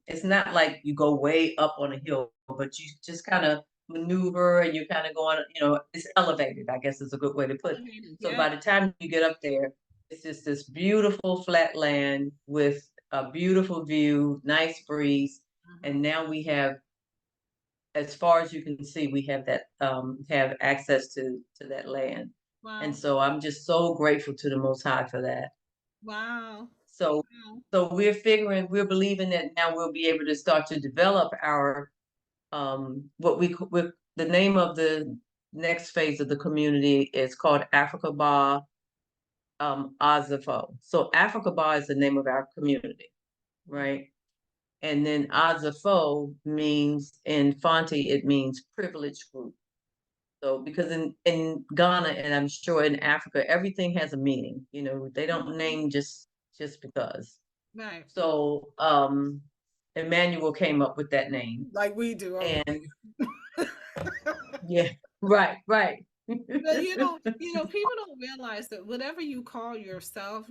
It's not like you go way up on a hill, but you just kind of maneuver and you're kind of going, you know, it's elevated, I guess is a good way to put it. Elevated. So Yeah. by the time you get up there, it's just this beautiful flat land with a beautiful view, nice breeze. And Mhm. now we have, as far as you can see, we have that have access to that land. And Wow. so I'm just so grateful to the Most High for that. Wow. So Wow. so we're believing that now we'll be able to start to develop our what we the name of the next phase of the community is called Africaba Azafo. So Africaba is the name of our community, Mhm. right? And then Azafo means in Fanti it means privileged group. So because in Ghana and I'm sure in Africa everything has a meaning. You know, they don't Mhm. name just because. Right. So Emmanuel came up with that name. Like we do over And here. yeah, right, right. But people don't realize that whatever you call yourself,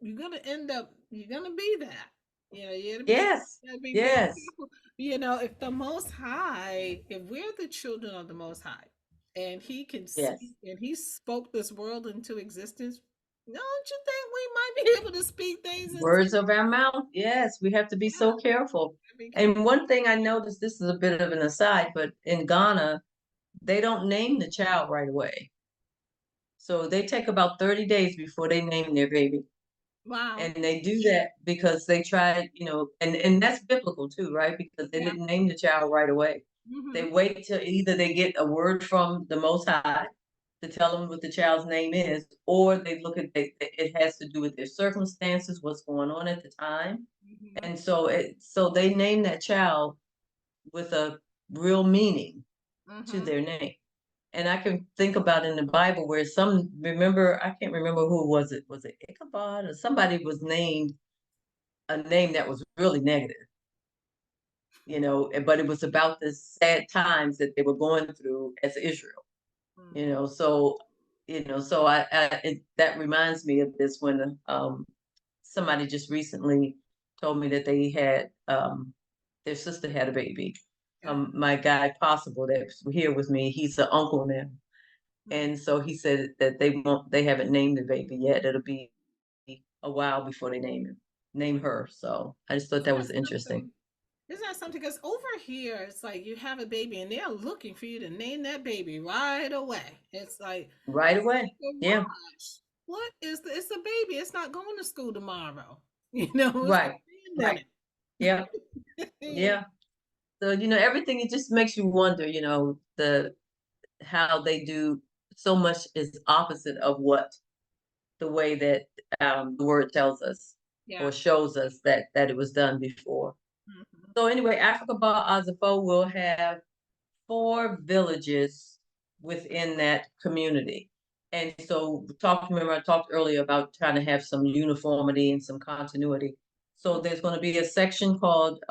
you're gonna end up, you're gonna be that. Yes, You gotta be real yes, careful. If the Most High, if we're the children of the Most High, and He can yes. speak, and He spoke this world into existence, don't you think we might be able to speak things into? Words of our mouth. Yes, we have to be Yeah, so careful. be careful. And one thing I noticed, this is a bit of an aside, but in Ghana, they don't name the child right away. So they take about 30 days before they name their baby. Wow. And they do that because they tried, you know, and that's biblical too, right? Because they Yeah. didn't name the child right away. Mm-hmm. They wait till either they get a word from the Most High to tell them what the child's name is, or they look at it has to do with their circumstances, what's going on at the time, Mm-hmm. and so they name that child with a real meaning to Mm-hmm. their name. And I can think about in the Bible where some remember I can't remember who was it Ichabod or somebody was named a name that was really negative, you know, but it was about the sad times that they were going through as Israel, you Mm-hmm. know. So, you know, so that reminds me of this when somebody just recently told me that they had their sister had a baby. Yeah. My guy Possible that's here with me, he's an uncle now. Mm-hmm. And so he said that they haven't named the baby yet. It'll be a while before they name her. So I just thought Isn't that that was interesting. something? Isn't that something? Because over here, it's like you have a baby and they're looking for you to name that baby right away. It's like, Right away. Yeah. gosh, what is it's a baby. It's not going to school tomorrow. It's not Right. being in Right. Yeah. it. Yeah. So, everything, it just makes you wonder, the how they do so much is opposite of what the way that the word tells us Yeah. or shows us that it was done before. Mhm. So anyway, Africaba will have 4 villages within that community. And so remember I talked earlier about trying to have some uniformity and some continuity. So there's going to be a section called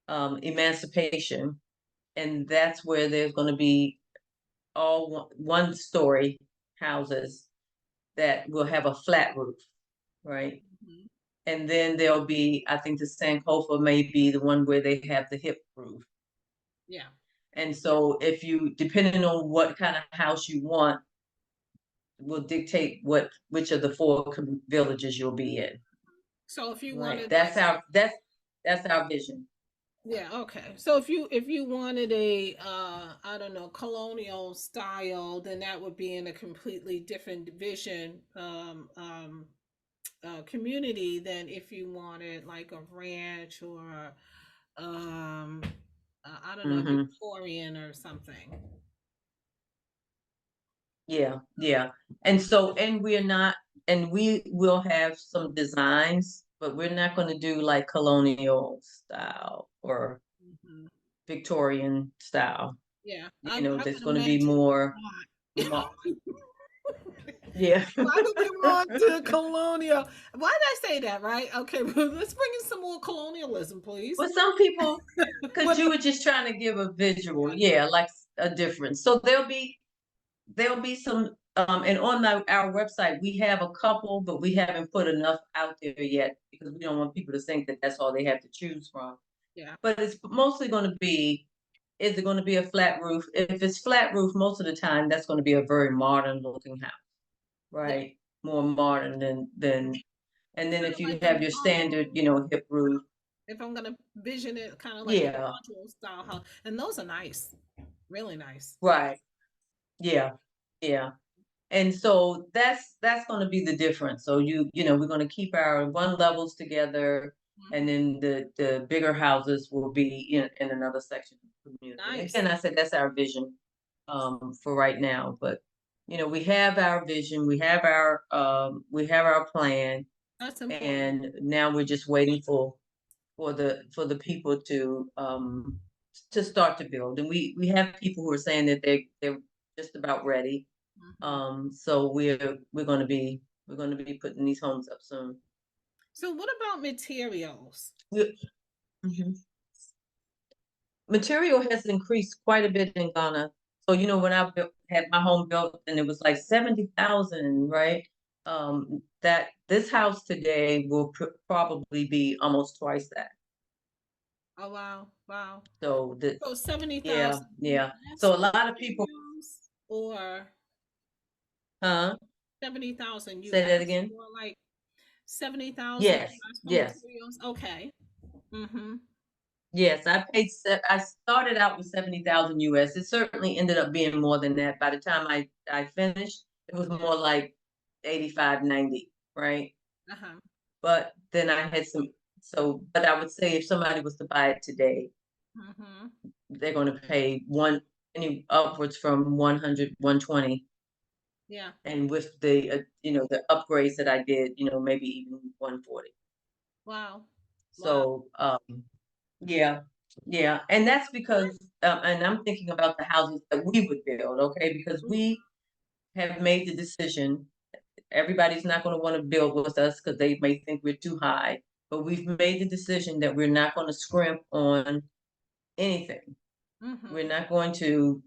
emancipation, and that's where there's going to be all one story houses that will have a flat roof, right? Mhm. And then there'll be, I think the Sankofa may be the one where they have the hip roof. Yeah. And so if you, depending on what kind of house you want, will dictate which of the 4 villages you'll be in. So if you Right. wanted like That's our vision. yeah, okay. So if you wanted a I don't know, colonial style, then that would be in a completely different division community than if you wanted like a ranch or um I don't know, Hmm. Victorian or something. Yeah, yeah. And we will have some designs, but we're not going to do like colonial style or Mhm. Victorian style. Yeah, I There's would going to be imagine more, not. mo- yeah. Why would we want to colonial? Why did I say that, right? Okay, let's bring in some more colonialism, please. Well, some people, because With you the, were just trying to give a visual, yeah, like a difference. So there'll be some, and on our website we have a couple, but we haven't put enough out there yet because we don't want people to think that that's all they have to choose from. yeah, But it's mostly going to be, is it going to be a flat roof? If it's flat roof, most of the time that's going to be a very modern looking house, yeah, right? More modern than, and then kind if of you like a have your standard, module. hip roof, If I'm gonna vision it, kind of like a yeah, module style house, and those are nice, really nice. right, yeah, yeah. And so that's going to be the difference. So we're going to keep our 1 levels together, and Mhm. then the bigger houses will be in another section of the community. Nice. Again, I said that's our vision for right now. But we have our vision, we have our plan, That's important. and now we're just waiting for the people to start to build. And we have people who are saying that they're just about ready. Mhm. So we're going to be putting these homes up soon. So, what about materials? Mhm. Material has increased quite a bit in Ghana. So when had my home built, and it was like 70,000, right? That this house today will probably be almost twice that. Oh wow, wow. So So seventy yeah, thousand yeah. US So a for lot of people, materials, or huh? 70,000 Say that US, again. or like 70,000 Yes, US for yes. materials. Okay. Mm-hmm. Yes, I started out with 70,000 US. It certainly ended up being more than that. By the time I finished, it was Yeah. more like 85, 90, right? Uh-huh. But then I had but I would say if somebody was to buy it today, Mm-hmm. they're going to pay any upwards from 100, 120. Yeah. And with the upgrades that I did, maybe even 140. Wow. Wow. So, yeah, yeah, and that's because, and I'm thinking about the houses that we would build, okay? Because we have made the decision. Everybody's not going to want to build with us because they may think we're too high, but we've made the decision that we're not going to scrimp on anything. We're Mm-hmm. not going to,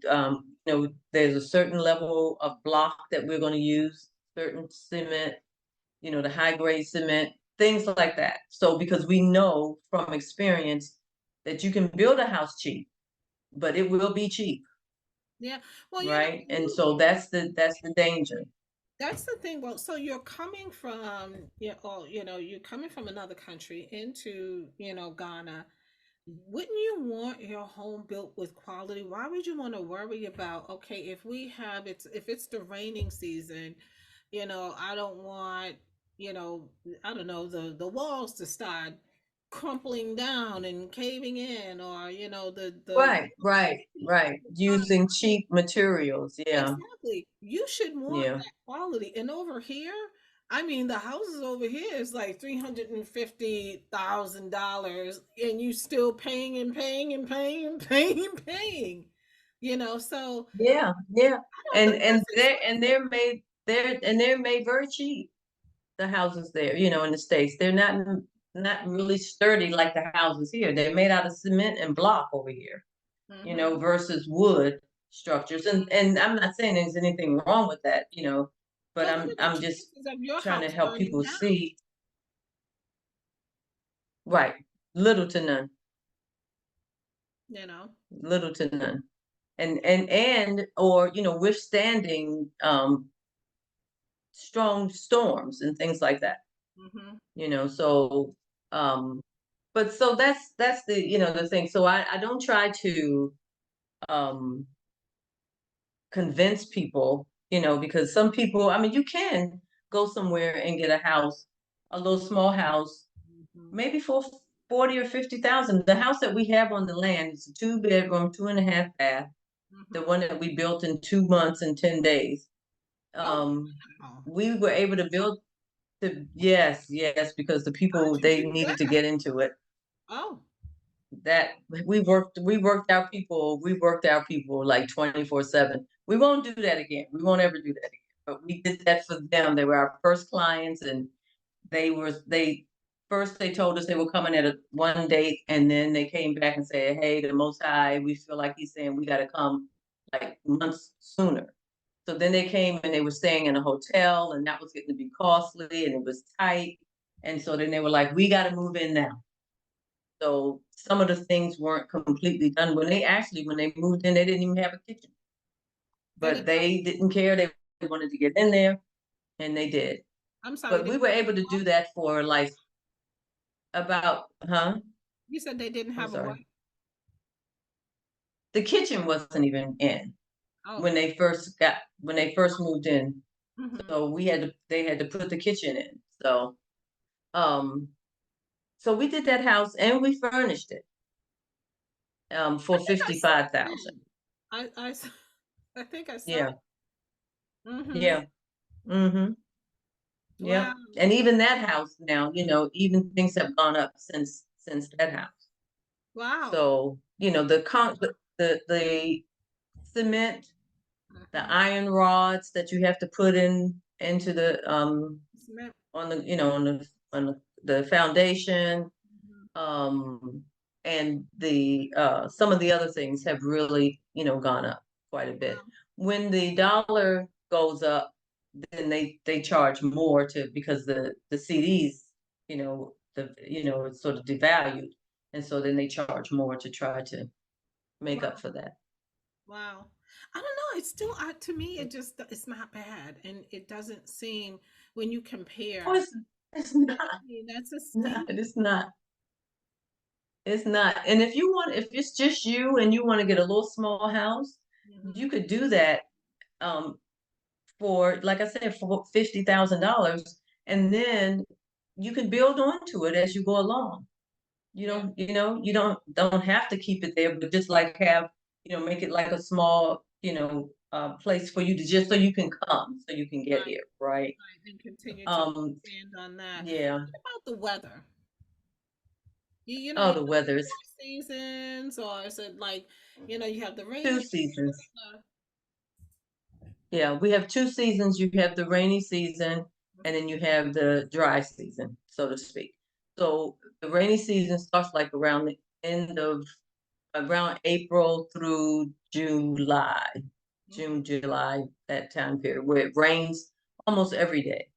there's a certain level of block that we're going to use, certain cement, the high grade cement, things like that. So because we know from experience that you can build a house cheap, but it will be cheap, Yeah. Well, right? And you so that's the danger. that's the thing. Well, so you're coming from, you're coming from another country into, Ghana. Wouldn't you want your home built with quality? Why would you want to worry about, okay, if it's the raining season, I don't want, I don't know, the walls to start crumpling down and caving in, or the Right. Using cheap materials. Yeah, exactly. You should want yeah, that quality. And over here, I mean, the houses over here is like $350,000, and you still paying and paying and paying and paying and paying. So yeah. I don't think And that's expensive. they're made very cheap. The houses there, in the States, they're not really sturdy like the houses here. They're made out of cement and block over here, Mm-hmm. versus wood structures. And I'm not saying there's anything wrong with that, but But what I'm are the I'm just chances of your trying to house help burning people down? see, right, little to none, You know. little to none. And or withstanding strong storms and things like that. Mm-hmm. So um but so that's the the thing. So I don't try to um convince people, because some people, I mean, you can go somewhere and get a house, a little small house, Mm-hmm. maybe for 40 or 50,000. The house that we have on the land is a 2 bedroom, 2.5 bath, the Mm-hmm. one that we built in 2 months and 10 days. Oh, um wow. we were able to build yes, because the How'd people, you they do needed to that? get into it. Oh, That we worked our people like 24/7. We won't do that again. We won't ever do that again. But we did that for them. They were our first clients, and they first they told us they were coming at one date, and then they came back and said, "Hey, the Most High, we feel like He's saying we got to come like months sooner." So then they came and they were staying in a hotel, and that was getting to be costly, and it was tight. And so then they were like, "We got to move in now." So some of the things weren't completely done. When they moved in, they didn't even have a kitchen, they but didn't have. they didn't care. They wanted to get in there, and they did. I'm sorry, But they we were didn't have able to a what? do that for like You said they didn't I'm have a what? sorry. The kitchen wasn't even in Oh. when they first moved in. Mm-hmm. So they had to put the kitchen in. Um, so we did that house and we furnished it I for think I saw 55,000. that. I think I saw. Yeah, Mm-hmm. yeah. Mm-hmm. Wow. Yep. And even that house now, even things have gone up since that house. Wow. So, the cement, the Mm-hmm. iron rods that you have to put into the Cement. on the on the foundation, Mhm. um and the some of the other things have really, gone up quite a bit. Wow. When the dollar goes up, then they charge more to because the CDs, it's sort of devalued, and so then they charge more to try to make up Wow. for that. Wow. I don't know. It's still to me. It's not bad, and it doesn't seem when you Oh, compare. it's You know not. what I mean? That's a No, steep. it's not. It's not. And if it's just you and you want to get a little small house, Hmm. you could do that um for, like I said, for $50,000, and then you can build onto it as you go along. Yeah. You don't have to keep it there, but just like make it like a small, place for you to just so you can come, so you can get Right. here, right? Right. And continue to Um, expand on that. yeah. What about the weather? Oh, You the have weather is four seasons, or is it like you have the rainy two season? seasons. Yeah, we have two seasons. You have the rainy season, and then you have the dry season, so to speak. So the rainy season starts like around the end of around April through July, Mm-hmm. July, that time period where it rains almost every day.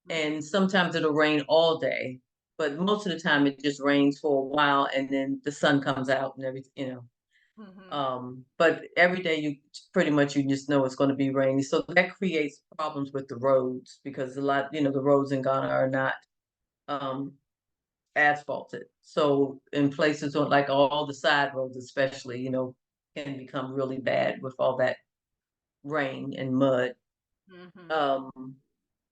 Mm-hmm. And sometimes it'll rain all day, but most of the time it just rains for a while and then the sun comes out and everything. Mm-hmm. But every day you just know it's going to be rainy. So that creates problems with the roads because the roads in Ghana are not um, asphalted. So in places like all the side roads, especially, can become really bad with all that rain and mud. Mm-hmm. Um,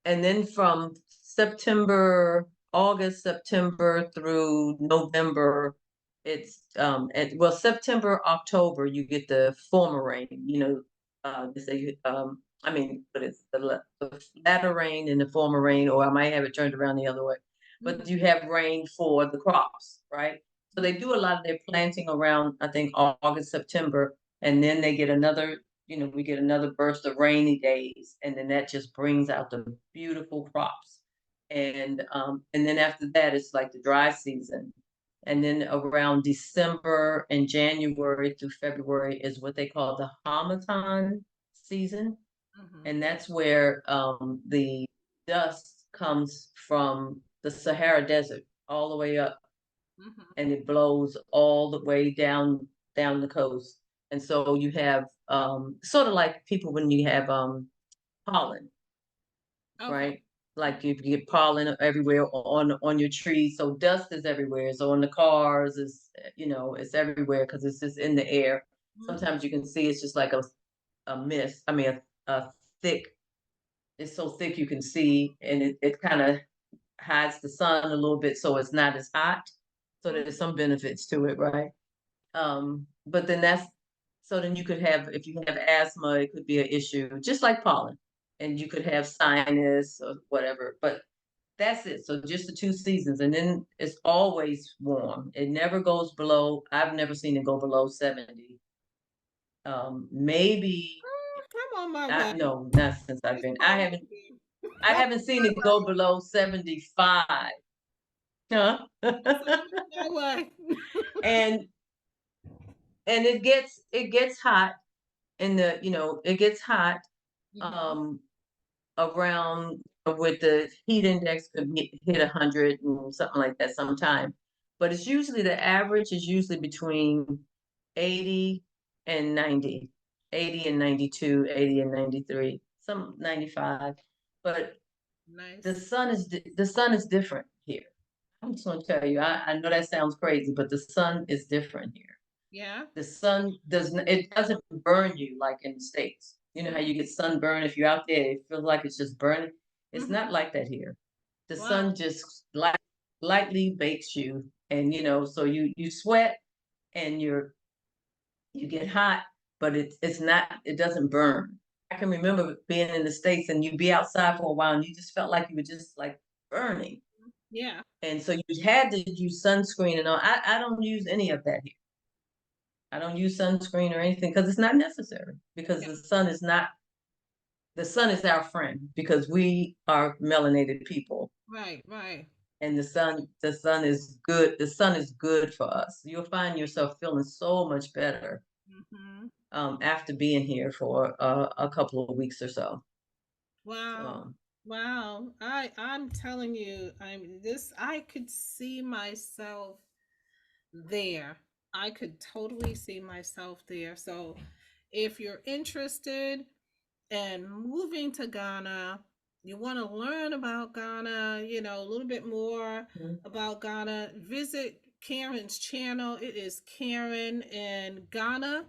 and then from September. August, September through November. It's well, September, October, you get the former rain. They say, I mean, but it's the latter rain and the former rain, or I might have it turned around the other way. But Mhm, you have rain for the crops, right? So they mhm, do a lot of their planting around, I think, August, September, and then they get another. We get another burst of rainy days, and then that just brings out the beautiful crops. And then after that, it's like the dry season. And then around December and January through February is what they call the Harmattan season. mhm, And that's where the dust comes from the Sahara Desert all the way up, mhm. and it blows all the way down the coast. And so you have sort of like people when you have pollen, Okay. right? Like you get pollen everywhere on your trees, so dust is everywhere. So on the cars, it's everywhere because it's just in the air. Mhm, Sometimes you can see it's just like a mist. I mean, a thick. It's so thick you can see, and it kind of hides the sun a little bit, so it's not as hot. So there's mhm. some benefits to it, right? But then that's so then you could have if you have asthma, it could be an issue, just like pollen, and you could have sinus or whatever. But that's it. So just the 2 seasons, and then it's always warm. It never goes below. I've never seen it go below 70. Maybe I'm on my I way. no, not since I've It's been. I almost haven't. there. I I'm haven't seen it go below 75. Huh? on my way. and and it gets hot in the it gets hot Mhm. um around with the heat index could hit 100 and something like that sometime. But it's usually the average is usually between 80 and 90, 80 and 92, 80 and 93, some 95. But Nice. the sun is different here. I'm just gonna tell you, I know that sounds crazy, but the sun is different here. Yeah. The sun doesn't burn you like in the States. You know how you get sunburn if you're out there, it feels like it's just burning. It's Mhm. not like that here. The Wow. sun just lightly bakes you, and so you sweat and you get hot, but it doesn't burn. I can remember being in the States and you'd be outside for a while and you just felt like you were just like burning. Yeah. And so you had to use sunscreen and all. I don't use any of that here. I don't use sunscreen or anything because it's not necessary because Yeah. the sun is our friend because we are melanated people, Right. Right. and the sun is good. The sun is good for us. You'll find yourself feeling so much better Mhm. after being here for a couple of weeks or so. Wow. So Wow. I'm telling you, I could see myself there. I could totally see myself there. So if you're interested in moving to Ghana, you want to learn about Ghana, a little bit more mm, about Ghana, visit Karen's channel. It is Karen in Ghana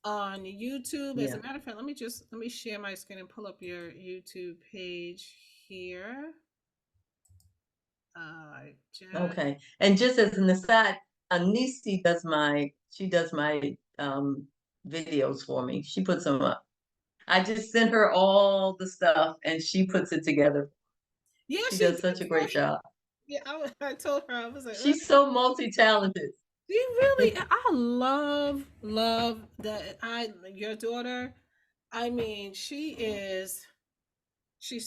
on YouTube. As yeah, a matter of fact, let me share my screen and pull up your YouTube page here. Just okay. And just as an aside, Anisi she does my videos for me. She puts them up. I just sent her all the stuff and she puts it together. yeah, She she does did such a for great job. yeah. I told her I was like, She's so multi-talented. she really. I love that. I your daughter. I mean, she's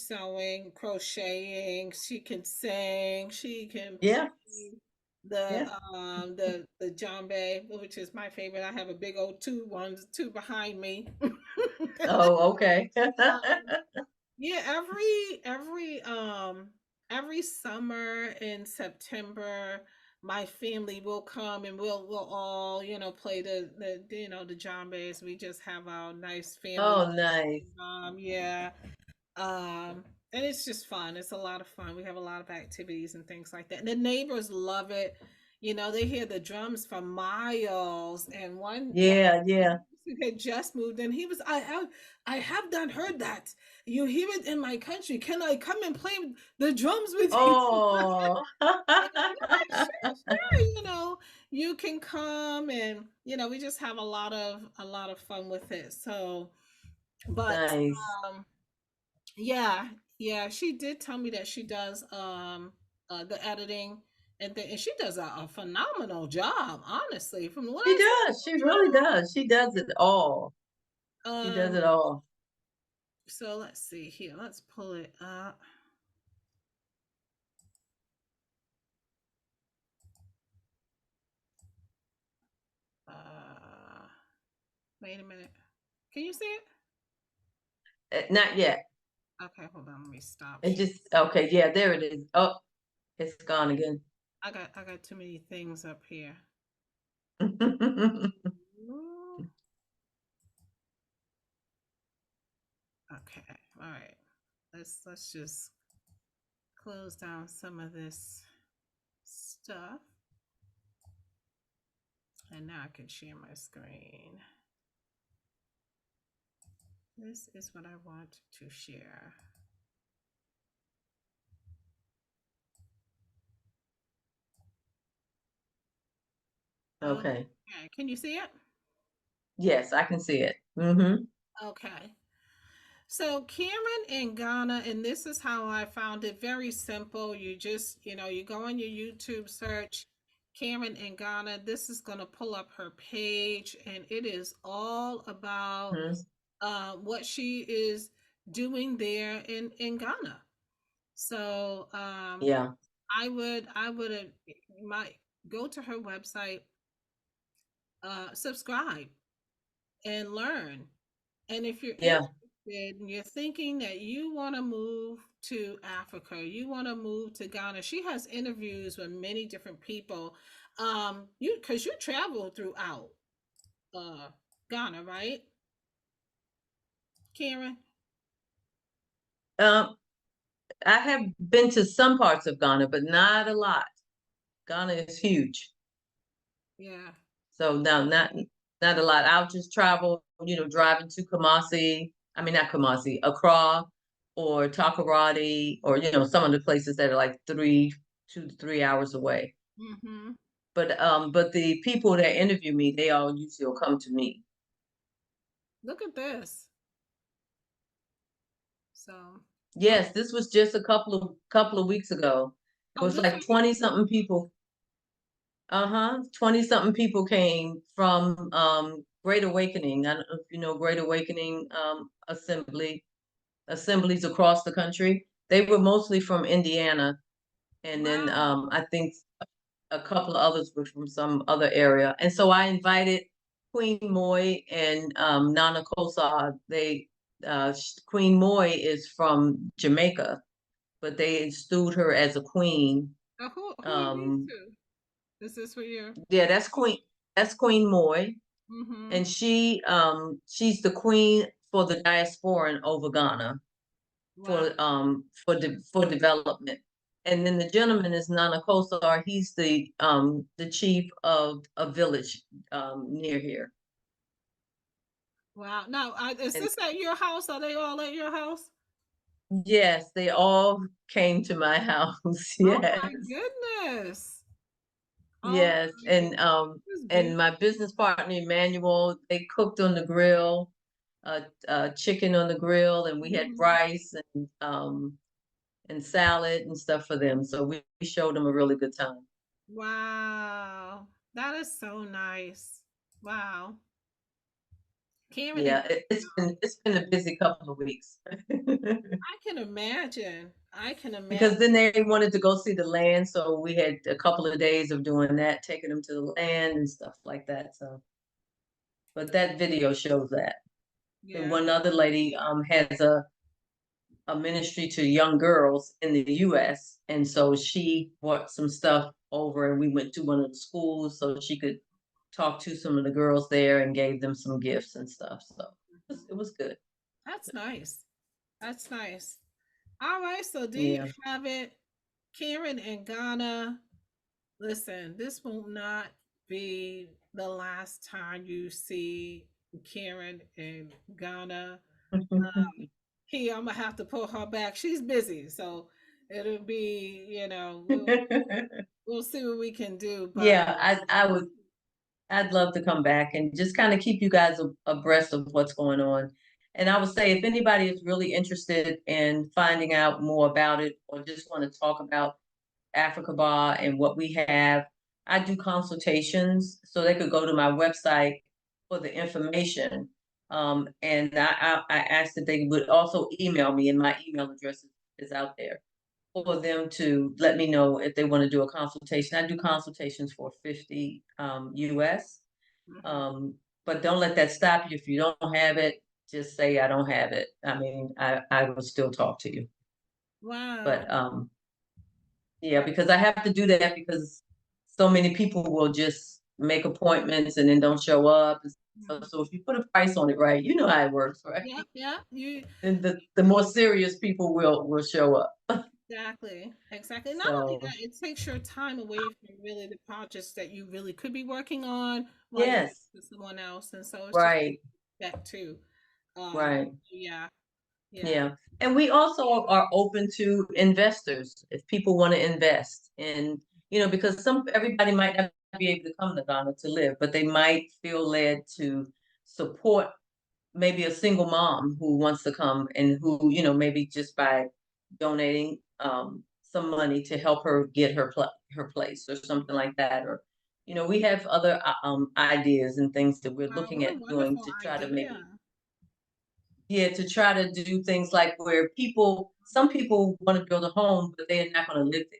sewing, crocheting, she can sing, she can Yeah, play the yeah. the djembe, which is my favorite. I have a big old two behind me. Oh, okay. um, yeah, every summer in September, my family will come and we'll all play the djembes. We just have our nice family. Oh, nice. Yeah. Um, and it's just fun. It's a lot of fun. We have a lot of activities and things like that. And the neighbors love it. They hear the drums for miles. And one Yeah, yeah. had just moved, and he was, I have not heard that. You hear it in my country. Can I come and play the drums with you? Oh. And I'm like, sure, sure, you can come, and we just have a lot of fun with it. So, but Nice. um yeah, yeah, she did tell me that she does the editing, and she does a phenomenal job, honestly, from what She I see does. She really does. She does it all. on She the does channel. it all. So let's see here. Let's pull it up. Uh Wait a minute. Can you see it? Not yet. Okay, hold on. Let me stop It share. just okay. Yeah, there it is. Oh, it's gone again. I got too many things up here. Ooh, okay. All right. Let's just close down some of this stuff. And now I can share my screen. This is what I want to share. Okay. Okay, can you see it? Yes, I can see it. Mm-hmm. Okay. So Cameron in Ghana, and this is how I found it. Very simple. You go on your YouTube search, Cameron in Ghana. This is going to pull up her page, and it is all about Mm-hmm. what she is doing there in Ghana. So Yeah. I would might go to her website, subscribe and learn. And if you're Yeah. interested and you're thinking that you want to move to Africa, you want to move to Ghana, she has interviews with many different people. Because you travel throughout uh Ghana, right, Karen? Um, I have been to some parts of Ghana, but not a lot. Ghana is huge. Yeah. So no, not a lot. I'll just travel, driving to Kumasi. I mean, not Kumasi, Accra or Takoradi, or some of the places that are like 2 to 3 hours away. Mm-hmm. But the people that interview me, they all usually will come to me. Look at this. So, oh, Yes, this was just a couple of weeks ago. It oh, was this like right here. 20 something people. Uh-huh. 20 something people came from Great Awakening. I don't know if you know Great Awakening assemblies across the country. They were mostly from Indiana, and then Wow. I think a couple of others were from some other area. And so I invited Queen Moy and Nana Kosa. Queen Moy is from Jamaica, but they installed her as a queen. Who are these Um, two? Is this for you? yeah, that's Queen Moy, Mm-hmm. and she's the queen for the diaspora in over Ghana. Wow. For development. And then the gentleman is Nana Kosar. He's the chief of a village near here. Wow. Now, is And this at your house? Are they all at your house? yes, they all came to my house. Oh Yes. my goodness. Oh Yes. my goodness. This is And my beautiful. business partner Emmanuel, they cooked on the grill, chicken on the grill, and we had Mhm. rice and salad and stuff for them. So we showed them a really good time. Wow. That is so nice. Wow. Cameron and Yeah, it's been a busy couple of weeks. I can imagine. I can imagine. Because then they wanted to go see the land, so we had a couple of days of doing that, taking them to the land and stuff like that. So, but that video shows that. And Yeah. one other lady has a ministry to young girls in the U.S., and so she brought some stuff over, and we went to one of the schools so she could talk to some of the girls there and gave them some gifts and stuff. So it was good. That's nice. That's nice. All right. So there you Yeah. have it. Karen and Ghana. Listen, this will not be the last time you see Karen in Ghana. Here, I'm gonna have to pull her back. She's busy, so it'll be, we'll see what we can do. But Yeah, I'd love to come back and just kind of keep you guys abreast of what's going on. And I would say if anybody is really interested in finding out more about it or just want to talk about Africaba and what we have, I do consultations, so they could go to my website for the information. And I asked that they would also email me, and my email address is out there for them to let me know if they want to do a consultation. I do consultations for 50 US. mhm. Um, but don't let that stop you. If you don't have it, just say I don't have it. I mean, I will still talk to you. Wow. But yeah, because I have to do that because so many people will just make appointments and then don't show up. So, Mhm. so if you put a price on it, right, you know how it works, right? Yeah, yeah, you Then the more serious people will show up. exactly, exactly. Not only So that, it takes your time away from really the projects that you really could be working on while you're yes, with someone else, and so it's just right, that too. right. Yeah, yeah. Yeah. And we also are open to investors if people want to invest in, because everybody might not be able to come to Ghana to live, but they might feel led to support maybe a single mom who wants to come and who, maybe just by donating some money to help her get her place or something like that. Or, we have other ideas and things that we're Wow, looking what a at doing wonderful to try to make it idea. yeah, to try to do things like where some people want to build a home, but they're not going to live there.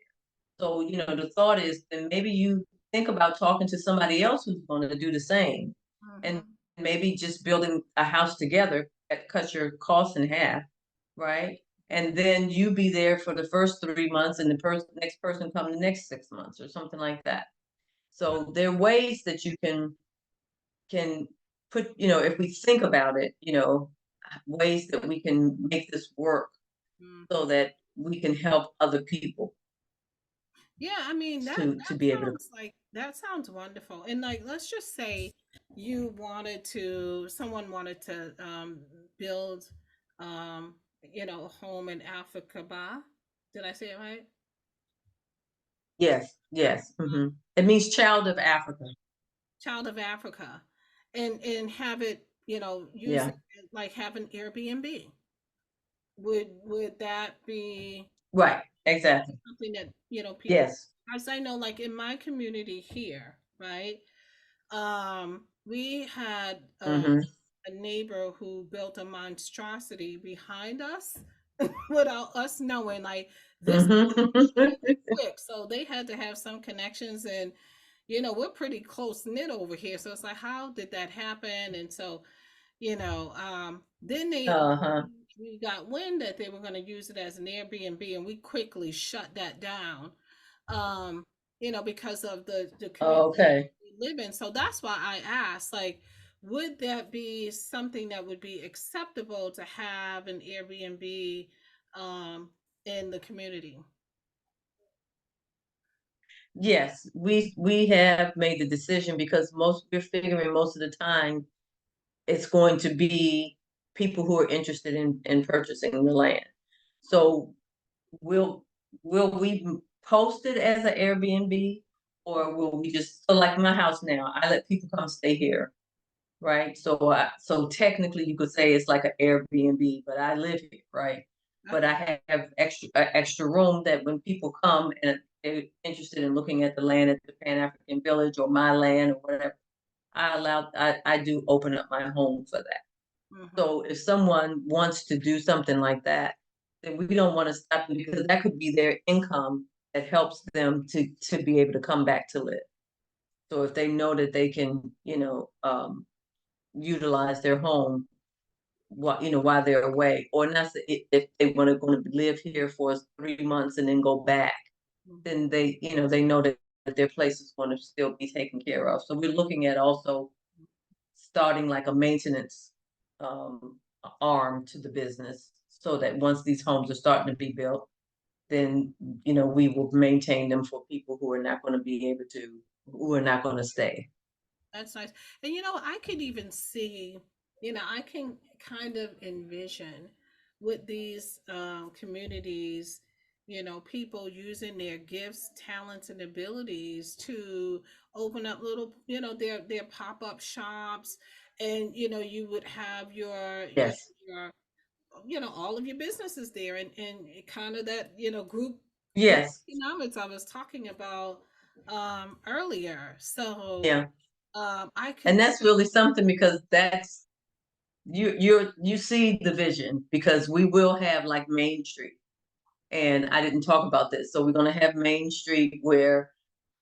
So, the thought is then maybe you think about talking to somebody else who's going to do the same and Hmm. maybe just building a house together that cuts your costs in half, right? And then you be there for the first 3 months and the next person come the next 6 months or something like that. So there are ways that you can put, if we think about it, ways that we can make this work so Hmm. that we can help other people Yeah, I mean to be able to. that sounds wonderful. And like let's just say someone wanted to build a home in Africa ba. Did I say it right? Yes, yes. It means child of Africa. Child of Africa. And have it, use Yeah, it like have an Airbnb. Would that be right. Exactly. something that, people, Yes. as I know, like in my community here, right? We had hmm a neighbor who built a monstrosity behind us without us knowing. Like this hmm quick, so they had to have some connections, and we're pretty close knit over here. So it's like, how did that happen? And so then uh-huh. we got wind that they were going to use it as an Airbnb, and we quickly shut that down. Um, because of the community Okay. we live in. So that's why I asked, like, would that be something that would be acceptable to have an Airbnb um, in the community? Yes, we have made the decision because we're figuring most of the time it's going to be people who are interested in purchasing the land. So will will we post it as an Airbnb or will we just so like my house now, I let people come stay here, right? So technically you could say it's like an Airbnb, but I live here, right? But Okay. I have extra room that when people come and they're interested in looking at the land at the Pan African Village or my land or whatever, I do open up my home for that. Hmm. So if someone wants to do something like that, then we don't want to stop them because that could be their income that helps them to be able to come back to live. So if they know that they can, utilize their home while they're away, or not if they want to going to live here for 3 months and then go back, then they know that their place is going to still be taken care of. So we're looking at also starting like a maintenance um, arm to the business so that once these homes are starting to be built, then we will maintain them for people who are not going to stay. That's nice. And I could even see, I can kind of envision with these communities, people using their gifts, talents, and abilities to open up little, their pop-up shops. And you would have Yes. your all of your businesses there, and kind of that, group Yes. economics I was talking about earlier. So Yeah. I could And that's really something because that's you see the vision because we will have like Main Street. And I didn't talk about this. So we're going to have Main Street where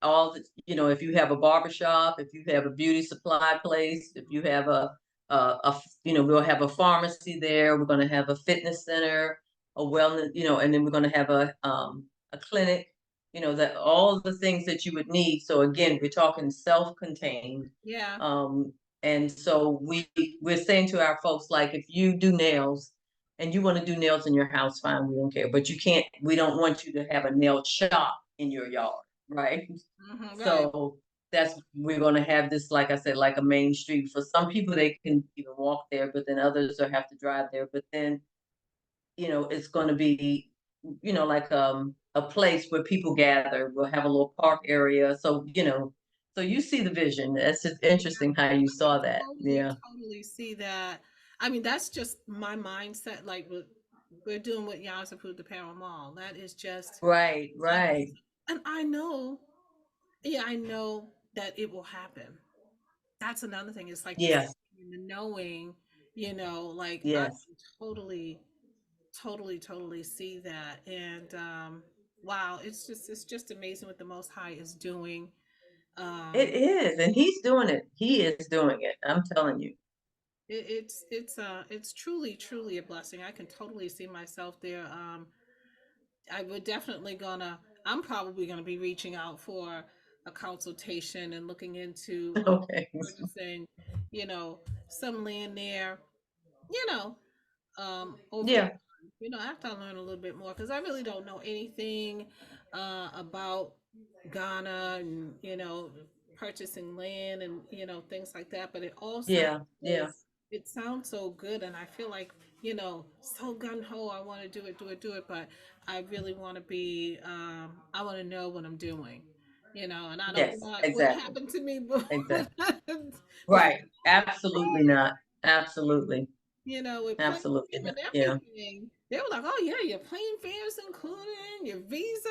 all the, if you have a barber shop, if you have a beauty supply place, if you have we'll have a pharmacy there. We're going to have a fitness center, a wellness, and then we're going to have a clinic, that all the things that you would need. So again, we're talking self-contained. yeah. Um, and so we're saying to our folks, like, if you do nails, and you want to do nails in your house, fine, we don't care. But you can't, we don't want you to have a nail shop in your yard, right? Right. So we're going to have this, like I said, like a Main Street. For some people, they can even walk there, but then others will have to drive there. But then, it's going to be, like a place where people gather. We'll have a little park area. So, so you see the vision. It's just interesting how you I saw that. totally, Yeah. totally see that. I mean, that's just my mindset. Like we're doing with Yas Approved the Apparel Mall. That is just, Right, I, right. and I know, yeah, I know that it will happen. That's another thing. It's like the Yes, feeling, the knowing, like I yes. can totally, totally, totally see that. And wow, it's just amazing what the Most High is doing. It Um, is, and he's doing it. He is doing it. I'm telling you. it's truly, truly a blessing. I can totally see myself there. I would definitely gonna. I'm probably gonna be reaching out for a consultation and looking into Okay. purchasing, you know, some land there. You know, over Yeah, time. After I learn a little bit more, because I really don't know anything about Ghana and purchasing land and things like that. But it all sounds yeah, so yeah. it sounds so good, and I feel like so gun ho. I want to do it, do it, do it, but I really want to be. I want to know what I'm doing. And I don't Yes, want what exactly. happened to me Exactly. before Right. Absolutely not. Absolutely. with plane Absolutely fare not. and Yeah. everything. They were like, "Oh yeah, your plane fares including your visa.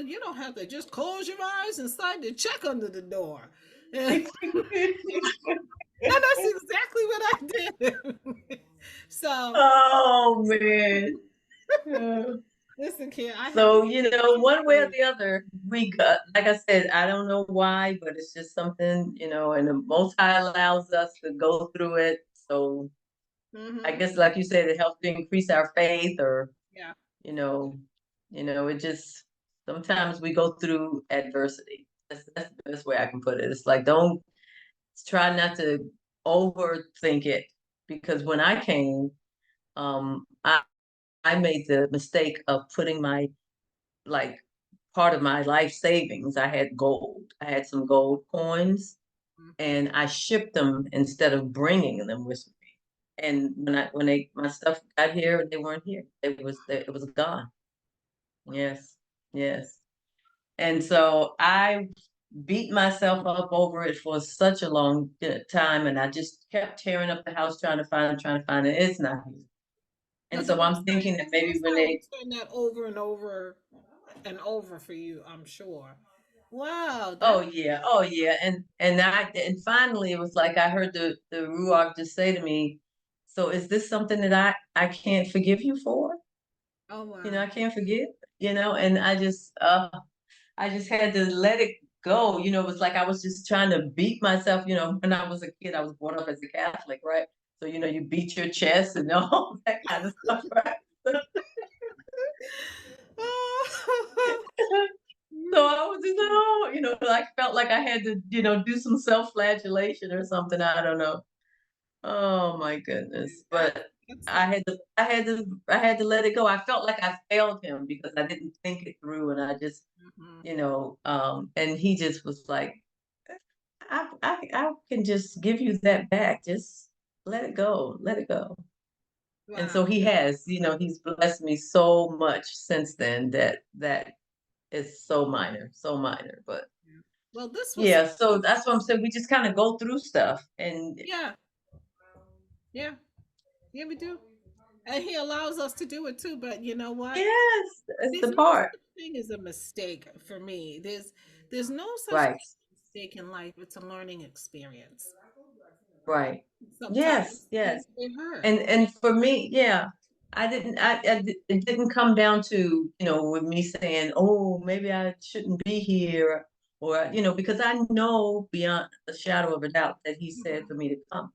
You don't have to just close your eyes and slide the check under the door." And, and that's exactly what I did. So Oh man. Yeah. listen, kid, I have So, to one way or say, the other, we got, like I said, I don't know why, but it's just something, and the Most High allows us to go through it. So I mm-hmm, guess, like you said, it helps to increase our faith, or yeah, you know, it just sometimes we go through adversity. That's the best way I can put it. It's like, don't try not to overthink it, because when I came, I made the mistake of putting my, like, part of my life savings. I had gold. I had some gold coins, mm-hmm. and I shipped them instead of bringing them with me. And when my stuff got here, they weren't here. It was gone. Yes, yes. And so I beat myself up over it for such a long time, and I just kept tearing up the house trying to find it. It's not easy. And But the so I'm most high, thinking that the maybe most when high will they, turn that over and over and over for you, I'm sure. Wow, oh that. yeah, oh yeah, and finally it was like I heard the Ruach just say to me, "So is this something that I can't forgive you for? Oh wow. I can't forgive." And I just had to let it go. It was like I was just trying to beat myself. When I was a kid, I was brought up as a Catholic, right? So, you beat your chest and all that kind of stuff, right? So I was just, oh, like felt like I had to, do some self-flagellation or something. I don't know. Oh my goodness. That But that's I had to let it go. I felt like I failed him because I didn't think it through, and I just, mhm. and he just was like, I can just give you that back. Just let it go. Let it go. And Wow. so he has, he's blessed me so much since then that is so minor, so minor. But Yeah. Well, this was yeah, so that's what I'm saying. We just kind of go through stuff, and yeah, yeah, yeah, we do. And he allows us to do it too. But you know what? yes, it's There's the no part. such thing as a mistake for me. There's no such thing Right, as a mistake in life. It's a learning experience. right. Yes, Sometimes yes. things they hurt. And for me, yeah, it didn't come down to, with me saying, oh, maybe I shouldn't be here, or, because I know beyond a shadow of a doubt that he said for me to come.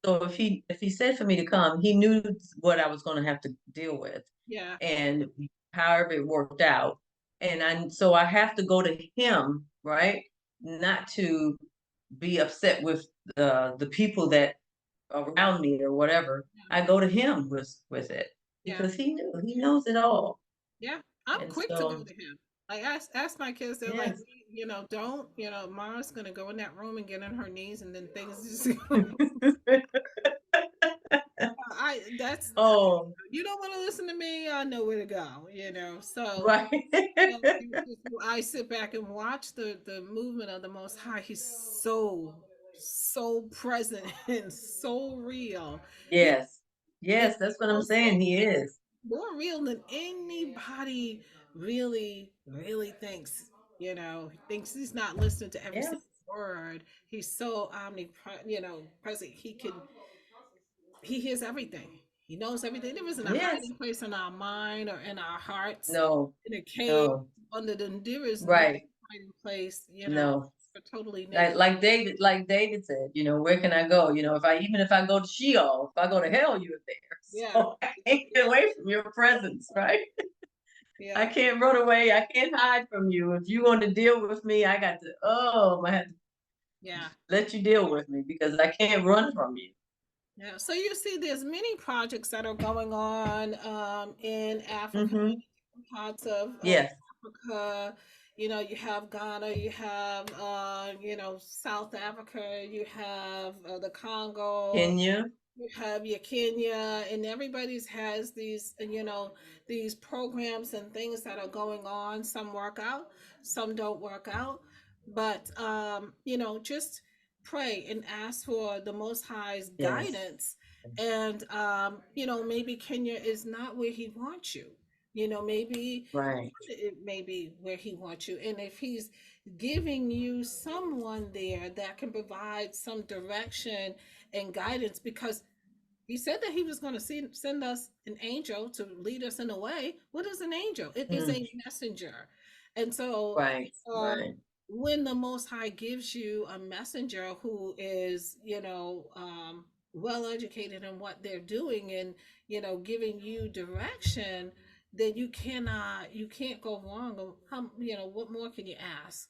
So if he said for me to come, he knew what I was going to have to deal with, Yeah, and however it worked out. So I have to go to him, right? Not to be upset with the people that around me or whatever. yeah, I go to him with it yeah, because he knows it all. yeah. I'm And quick to go so to him. I ask my kids. They're like, yes. don't. Mara's gonna go in that room and get on her knees, and then things just. I that's Oh, you don't want to listen to me. I know where to go. So right. I sit back and watch the movement of the Most High. He's so present and so real. He Yes. and Yes, that's what I'm so saying. He is. more real than anybody really thinks. Thinks he's not listening to every Yes. single word. He's so omnipresent. Present. He hears everything. He knows everything. There isn't a Yes. hiding place in our mind or in our hearts, No. in a cave No. under the. There is no Right. hiding place. No. We're totally naked. Like David said, where can I go? If I go to Sheol, if I go to hell, you're there. Yeah, So I can't get away from your presence, right? I yeah, can't run away. I can't hide from you. If you want to deal with me, I have to yeah, let you deal with me because I can't run from you. yeah. So you see, there's many projects that are going on in Africa, Mm-hmm. parts of Yes. Africa. You have Ghana, you have South Africa, you have the Congo. Kenya. You have your Kenya, and everybody's has these programs and things that are going on. Some work out, some don't work out. But just pray and ask for the Most High's Yes. guidance. And maybe Kenya is not where He wants you. Maybe Right. it may be where He wants you. And if He's giving you someone there that can provide some direction and guidance, because he said that he was going to send us an angel to lead us in the way. What is an angel? It is Mm. a messenger. And so, Right. um, Right. when the Most High gives you a messenger who is, well educated in what they're doing and, giving you direction, then you can't go wrong. What more can you ask?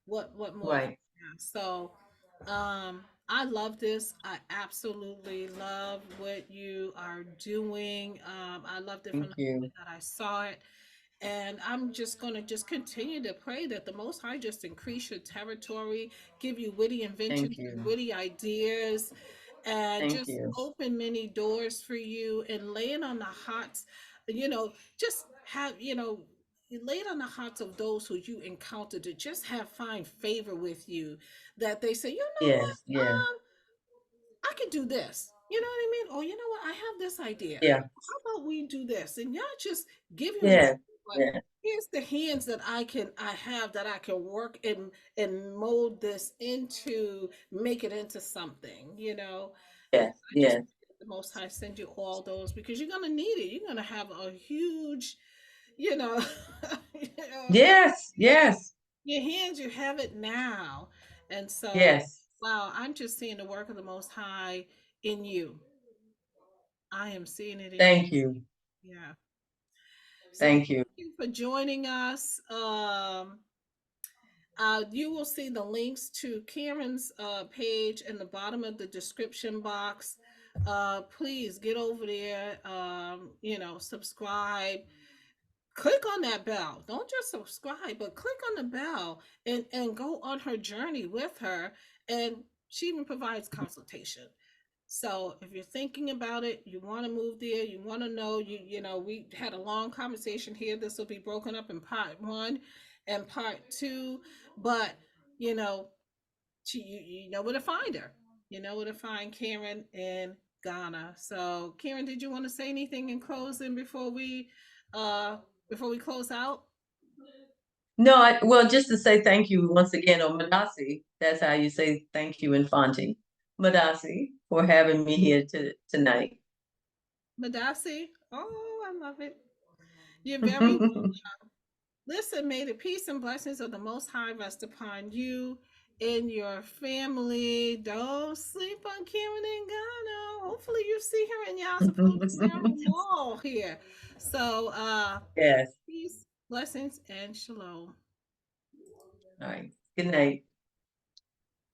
What more can Right. you ask? So, I love this. I absolutely love what you are doing. I loved it from Thank the you. moment that I saw it. And I'm just going to just continue to pray that the Most High just increase your territory, give you witty Thank inventions and you. witty ideas, and Thank just you. open many doors for you and lay it on the hearts, just have, you lay it on the hearts of those who you encounter to just find favor with you, that they say, Yes. Yeah. I could do this. You know what I mean? Or you know what? I have this idea. Yeah. How about we do this? And y'all just give you an idea, Yeah. but Yeah. here's the hands that I have that I can work and mold this into, make it into something, And Yes. I just Yes. pray that the Most High send you all those, because you're gonna need it. You're gonna have a huge, you know, Yes. Yes. your hands, you have it now. And so, Yes. wow, I'm just seeing the work of the Most High in you. I am seeing it in you. Thank you. Yeah. So Thank you. thank you for joining us. You will see the links to Karen's page in the bottom of the description box. Please get over there. Subscribe, click on that bell. Don't just subscribe, but click on the bell and go on her journey with her. And she even provides consultation. So if you're thinking about it, you want to move there, you want to know, we had a long conversation here. This will be broken up in part one and part two, but you know, you know where to find her. You know where to find Karen in Ghana. So Karen, did you want to say anything in closing uh before we close out? No, well, just to say thank you once again, or Madasi, that's how you say thank you in Fanti. Madasi, for having me here tonight. Madasi. Oh, I love it. You're very Listen, may the peace and blessings of the Most High rest upon you and your family. Don't sleep on Karen and Ghana. Hopefully, you see her in y'all's approved apparel mall here. So, Yes. peace, blessings, and shalom. All right. Good night.